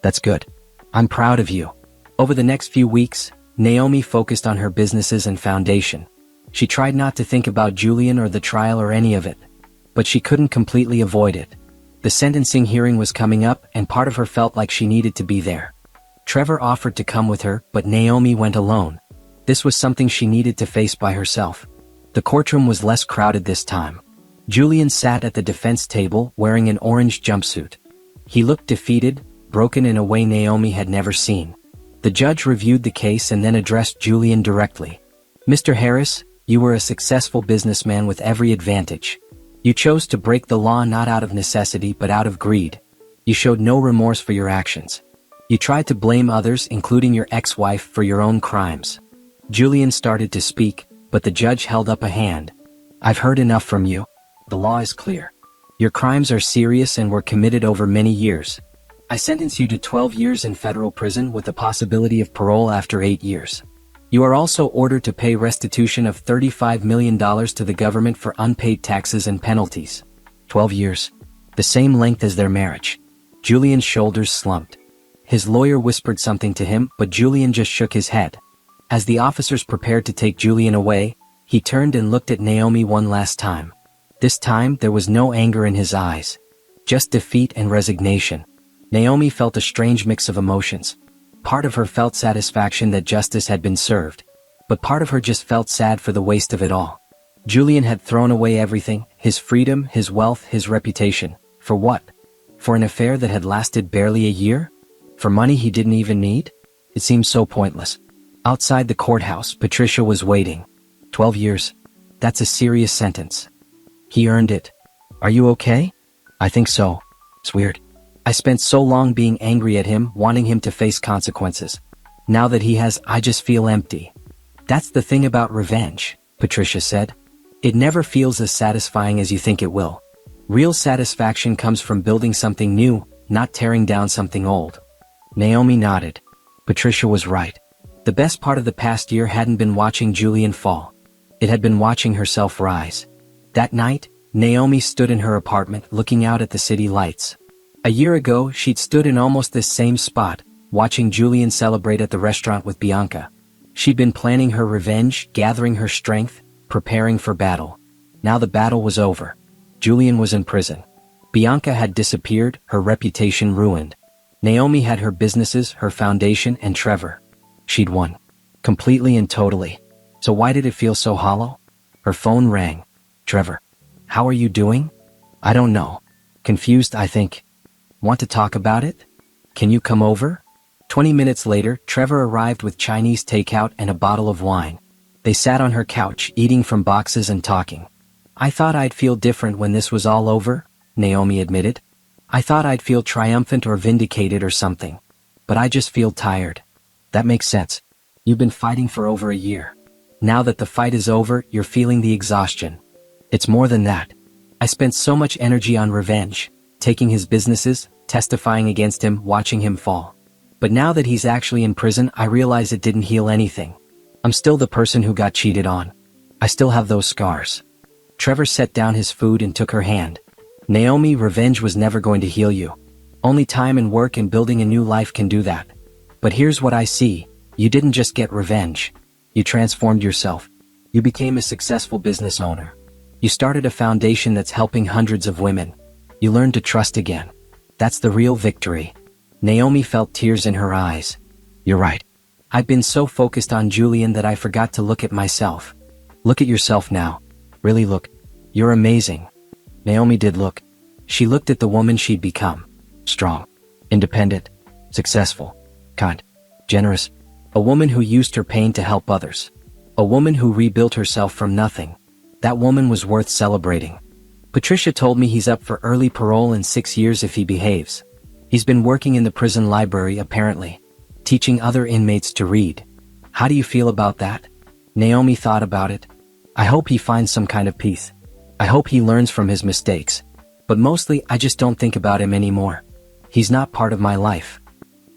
"That's good. I'm proud of you." Over the next few weeks, Naomi focused on her businesses and foundation. She tried not to think about Julian or the trial or any of it. But she couldn't completely avoid it. The sentencing hearing was coming up and part of her felt like she needed to be there. Trevor offered to come with her, but Naomi went alone. This was something she needed to face by herself. The courtroom was less crowded this time. Julian sat at the defense table wearing an orange jumpsuit. He looked defeated, broken in a way Naomi had never seen. The judge reviewed the case and then addressed Julian directly. "Mr. Harris, you were a successful businessman with every advantage. You chose to break the law not out of necessity but out of greed. You showed no remorse for your actions. You tried to blame others, including your ex-wife, for your own crimes." Julian started to speak, but the judge held up a hand. "I've heard enough from you. The law is clear. Your crimes are serious and were committed over many years. I sentence you to 12 years in federal prison with the possibility of parole after 8 years. You are also ordered to pay restitution of $35 million to the government for unpaid taxes and penalties." 12 years. The same length as their marriage. Julian's shoulders slumped. His lawyer whispered something to him, but Julian just shook his head. As the officers prepared to take Julian away, he turned and looked at Naomi one last time. This time, there was no anger in his eyes. Just defeat and resignation. Naomi felt a strange mix of emotions. Part of her felt satisfaction that justice had been served. But part of her just felt sad for the waste of it all. Julian had thrown away everything, his freedom, his wealth, his reputation. For what? For an affair that had lasted barely a year? For money he didn't even need? It seemed so pointless. Outside the courthouse, Patricia was waiting. 12 years. That's a serious sentence. He earned it. Are you okay? I think so. It's weird. I spent so long being angry at him, wanting him to face consequences. Now that he has, I just feel empty. That's the thing about revenge, Patricia said. It never feels as satisfying as you think it will. Real satisfaction comes from building something new, not tearing down something old. Naomi nodded. Patricia was right. The best part of the past year hadn't been watching Julian fall. It had been watching herself rise. That night, Naomi stood in her apartment looking out at the city lights. A year ago, she'd stood in almost this same spot, watching Julian celebrate at the restaurant with Bianca. She'd been planning her revenge, gathering her strength, preparing for battle. Now the battle was over. Julian was in prison. Bianca had disappeared, her reputation ruined. Naomi had her businesses, her foundation, and Trevor. She'd won. Completely and totally. So why did it feel so hollow? Her phone rang. Trevor. How are you doing? I don't know. Confused, I think. Want to talk about it? Can you come over? 20 minutes later, Trevor arrived with Chinese takeout and a bottle of wine. They sat on her couch, eating from boxes and talking. I thought I'd feel different when this was all over, Naomi admitted. I thought I'd feel triumphant or vindicated or something. But I just feel tired. That makes sense. You've been fighting for over a year. Now that the fight is over, you're feeling the exhaustion. It's more than that. I spent so much energy on revenge, taking his businesses, testifying against him, watching him fall. But now that he's actually in prison, I realize it didn't heal anything. I'm still the person who got cheated on. I still have those scars. Trevor set down his food and took her hand. Naomi, revenge was never going to heal you. Only time and work and building a new life can do that. But here's what I see. You didn't just get revenge. You transformed yourself. You became a successful business owner. You started a foundation that's helping hundreds of women. You learned to trust again. That's the real victory. Naomi felt tears in her eyes. You're right. I've been so focused on Julian that I forgot to look at myself. Look at yourself now. Really look. You're amazing. Naomi did look. She looked at the woman she'd become. Strong. Independent. Successful. Kind. Generous. A woman who used her pain to help others. A woman who rebuilt herself from nothing. That woman was worth celebrating. Patricia told me he's up for early parole in 6 years if he behaves. He's been working in the prison library apparently, teaching other inmates to read. How do you feel about that? Naomi thought about it. I hope he finds some kind of peace. I hope he learns from his mistakes. But mostly, I just don't think about him anymore. He's not part of my life.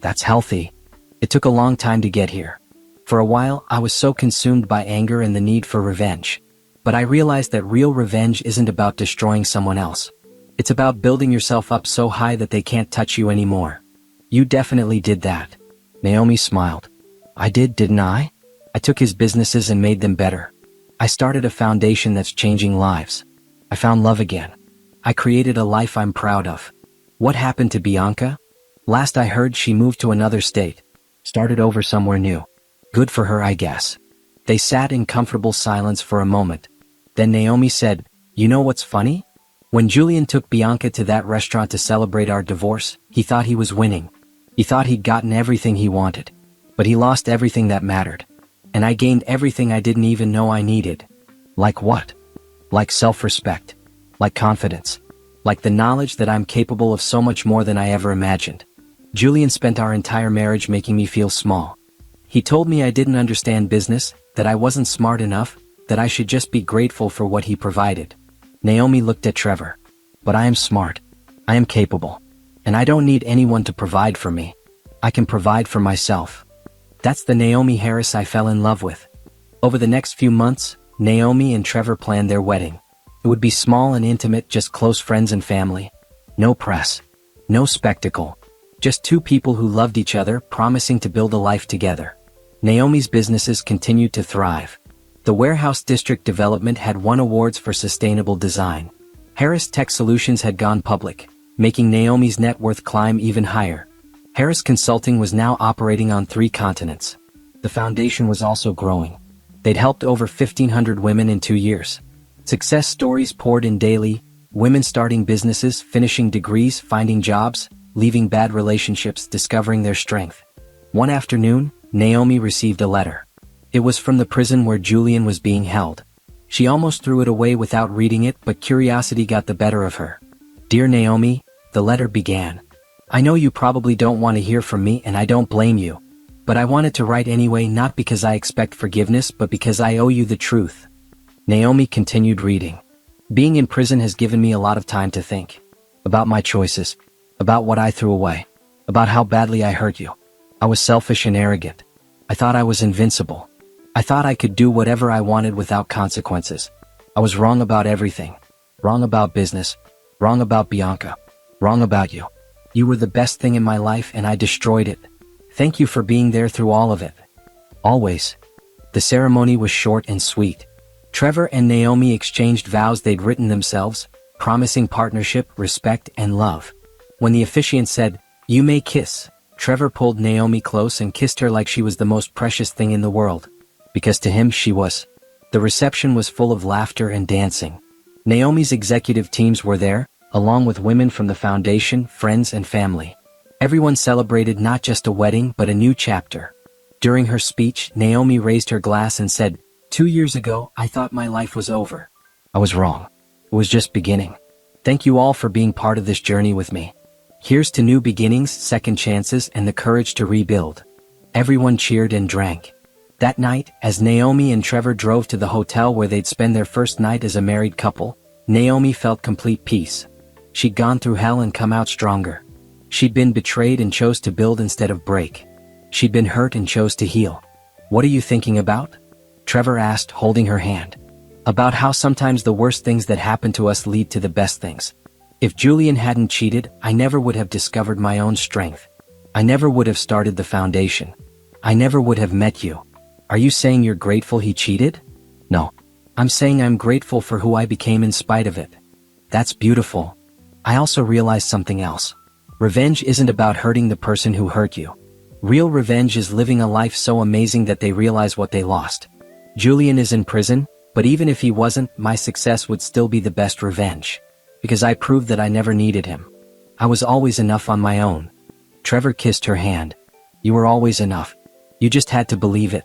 That's healthy. It took a long time to get here. For a while, I was so consumed by anger and the need for revenge. But I realized that real revenge isn't about destroying someone else. It's about building yourself up so high that they can't touch you anymore. You definitely did that. Naomi smiled. I did, didn't I? I took his businesses and made them better. I started a foundation that's changing lives. I found love again. I created a life I'm proud of. What happened to Bianca? Last I heard, she moved to another state. Started over somewhere new. Good for her, I guess. They sat in comfortable silence for a moment. Then Naomi said, You know what's funny? When Julian took Bianca to that restaurant to celebrate our divorce, he thought he was winning. He thought he'd gotten everything he wanted. But he lost everything that mattered. And I gained everything I didn't even know I needed. Like what? Like self-respect. Like confidence. Like the knowledge that I'm capable of so much more than I ever imagined. Julian spent our entire marriage making me feel small. He told me I didn't understand business, that I wasn't smart enough, that I should just be grateful for what he provided. Naomi looked at Trevor. But I am smart. I am capable. And I don't need anyone to provide for me. I can provide for myself. That's the Naomi Harris I fell in love with. Over the next few months, Naomi and Trevor planned their wedding. It would be small and intimate, just close friends and family. No press. No spectacle. Just two people who loved each other, promising to build a life together. Naomi's businesses continued to thrive. The warehouse district development had won awards for sustainable design. Harris Tech Solutions had gone public, making Naomi's net worth climb even higher. Harris Consulting was now operating on 3 continents. The foundation was also growing. They'd helped over 1,500 women in 2 years. Success stories poured in daily, women starting businesses, finishing degrees, finding jobs, leaving bad relationships, discovering their strength. One afternoon, Naomi received a letter. It was from the prison where Julian was being held. She almost threw it away without reading it, but curiosity got the better of her. Dear Naomi, the letter began. I know you probably don't want to hear from me, and I don't blame you. But I wanted to write anyway, not because I expect forgiveness, but because I owe you the truth. Naomi continued reading. Being in prison has given me a lot of time to think. About my choices. About what I threw away. About how badly I hurt you. I was selfish and arrogant. I thought I was invincible. I thought I could do whatever I wanted without consequences. I was wrong about everything. Wrong about business. Wrong about Bianca. Wrong about you. You were the best thing in my life and I destroyed it. Thank you for being there through all of it. Always. The ceremony was short and sweet. Trevor and Naomi exchanged vows they'd written themselves, promising partnership, respect, and love. When the officiant said, "You may kiss," Trevor pulled Naomi close and kissed her like she was the most precious thing in the world. Because to him she was. The reception was full of laughter and dancing. Naomi's executive teams were there, along with women from the foundation, friends, and family. Everyone celebrated not just a wedding but a new chapter. During her speech, Naomi raised her glass and said, "2 years ago, I thought my life was over. I was wrong. It was just beginning. Thank you all for being part of this journey with me. Here's to new beginnings, second chances, and the courage to rebuild." Everyone cheered and drank. That night, as Naomi and Trevor drove to the hotel where they'd spend their first night as a married couple, Naomi felt complete peace. She'd gone through hell and come out stronger. She'd been betrayed and chose to build instead of break. She'd been hurt and chose to heal. "What are you thinking about?" Trevor asked, holding her hand. "About how sometimes the worst things that happen to us lead to the best things. If Julian hadn't cheated, I never would have discovered my own strength. I never would have started the foundation. I never would have met you." "Are you saying you're grateful he cheated?" "No. I'm saying I'm grateful for who I became in spite of it." "That's beautiful. I also realized something else. Revenge isn't about hurting the person who hurt you. Real revenge is living a life so amazing that they realize what they lost. Julian is in prison, but even if he wasn't, my success would still be the best revenge. Because I proved that I never needed him. I was always enough on my own." Trevor kissed her hand. "You were always enough. You just had to believe it."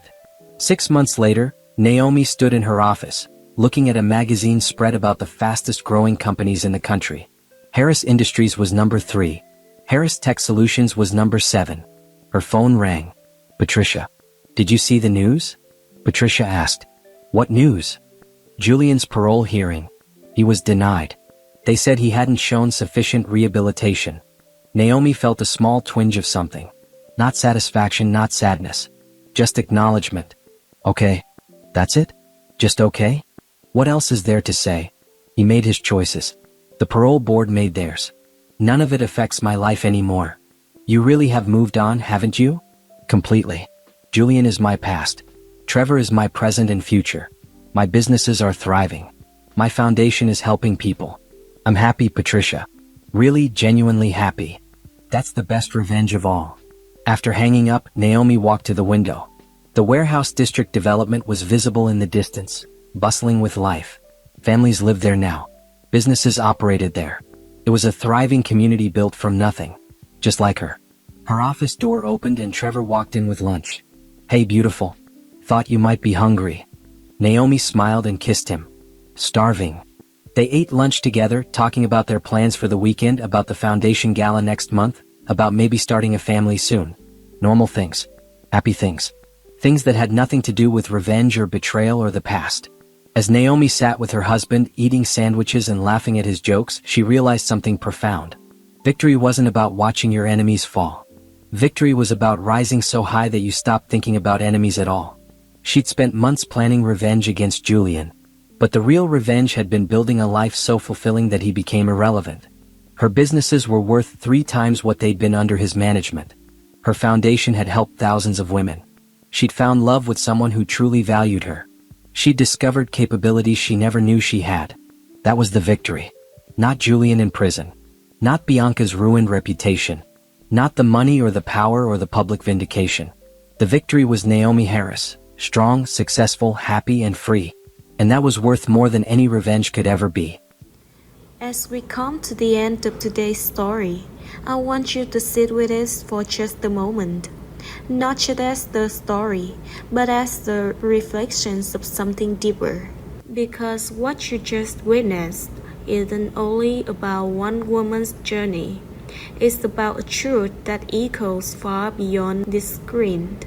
6 months later, Naomi stood in her office, looking at a magazine spread about the fastest growing companies in the country. Harris Industries was number 3. Harris Tech Solutions was number 7. Her phone rang. "Patricia. Did you see the news?" Patricia asked. "What news?" "Julian's parole hearing. He was denied. They said he hadn't shown sufficient rehabilitation." Naomi felt a small twinge of something. Not satisfaction, not sadness. Just acknowledgement. "Okay. That's it? Just okay? What else is there to say? He made his choices. The parole board made theirs. None of it affects my life anymore. You really have moved on, haven't you?" "Completely. Julian is my past. Trevor is my present and future. My businesses are thriving. My foundation is helping people. I'm happy, Patricia. Really, genuinely happy. That's the best revenge of all." After hanging up, Naomi walked to the window. The warehouse district development was visible in the distance, bustling with life. Families lived there now. Businesses operated there. It was a thriving community built from nothing. Just like her. Her office door opened and Trevor walked in with lunch. "Hey, beautiful. Thought you might be hungry." Naomi smiled and kissed him. "Starving." They ate lunch together, talking about their plans for the weekend, about the foundation gala next month, about maybe starting a family soon. Normal things. Happy things. Things that had nothing to do with revenge or betrayal or the past. As Naomi sat with her husband, eating sandwiches and laughing at his jokes, she realized something profound. Victory wasn't about watching your enemies fall. Victory was about rising so high that you stopped thinking about enemies at all. She'd spent months planning revenge against Julian. But the real revenge had been building a life so fulfilling that he became irrelevant. Her businesses were worth 3 times what they'd been under his management. Her foundation had helped thousands of women. She'd found love with someone who truly valued her. She'd discovered capabilities she never knew she had. That was the victory. Not Julian in prison. Not Bianca's ruined reputation. Not the money or the power or the public vindication. The victory was Naomi Harris, strong, successful, happy, and free. And that was worth more than any revenge could ever be. As we come to the end of today's story, I want you to sit with us for just a moment. Not just as the story, but as the reflections of something deeper. Because what you just witnessed isn't only about one woman's journey. It's about a truth that echoes far beyond this screen.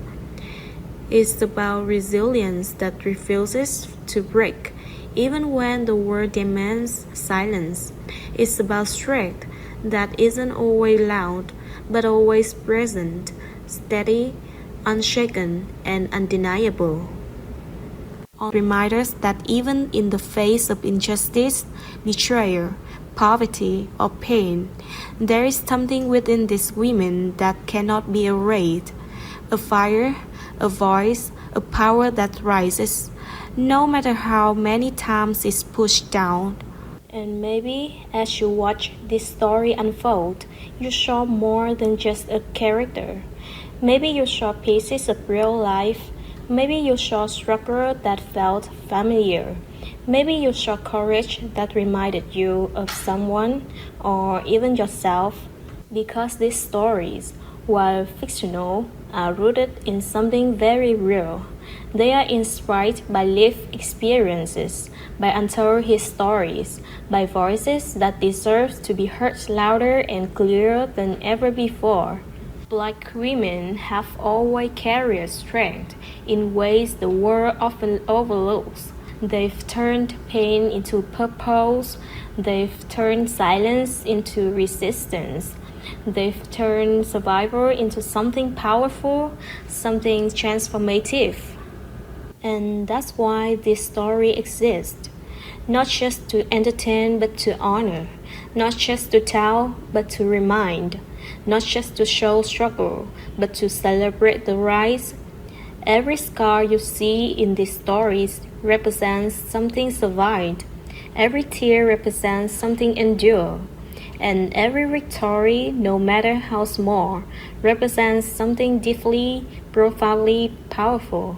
It's about resilience that refuses to break, even when the world demands silence. It's about strength that isn't always loud, but always present, steady, unshaken, and undeniable. Remind us that even in the face of injustice, betrayal, poverty, or pain, there is something within these women that cannot be erased. a fire, a voice, a power that rises, no matter how many times it's pushed down. And maybe as you watch this story unfold, you saw more than just a character. Maybe you saw pieces of real life. Maybe you saw struggle that felt familiar. Maybe you saw courage that reminded you of someone or even yourself. Because these stories, while fictional, are rooted in something very real. They are inspired by lived experiences, by untold stories, by voices that deserve to be heard louder and clearer than ever before. Black women have always carried strength in ways the world often overlooks. They've turned pain into purpose. They've turned silence into resistance. They've turned survival into something powerful, something transformative. And that's why this story exists. Not just to entertain, but to honor. Not just to tell, but to remind. Not just to show struggle, but to celebrate the rise. Every scar you see in these stories represents something survived. Every tear represents something endured. And every victory, no matter how small, represents something deeply, profoundly powerful.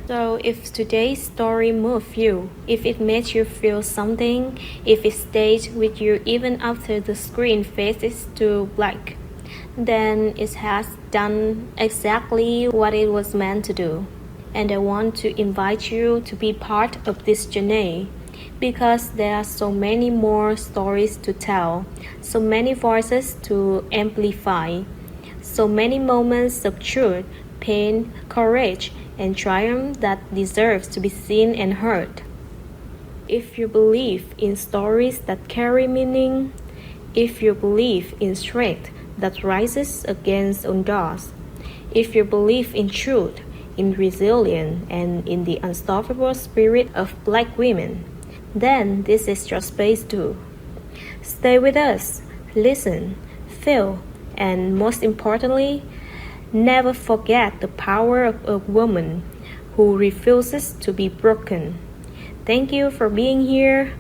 So if today's story moved you, if it made you feel something, if it stayed with you even after the screen fades to black, then it has done exactly what it was meant to do. And I want to invite you to be part of this journey because there are so many more stories to tell, so many voices to amplify, so many moments of truth, pain, courage, and triumph that deserves to be seen and heard. If you believe in stories that carry meaning, if you believe in strength that rises against odds, if you believe in truth, in resilience, and in the unstoppable spirit of Black women, then this is your space too. Stay with us, listen, feel, and most importantly, never forget the power of a woman who refuses to be broken. Thank you for being here.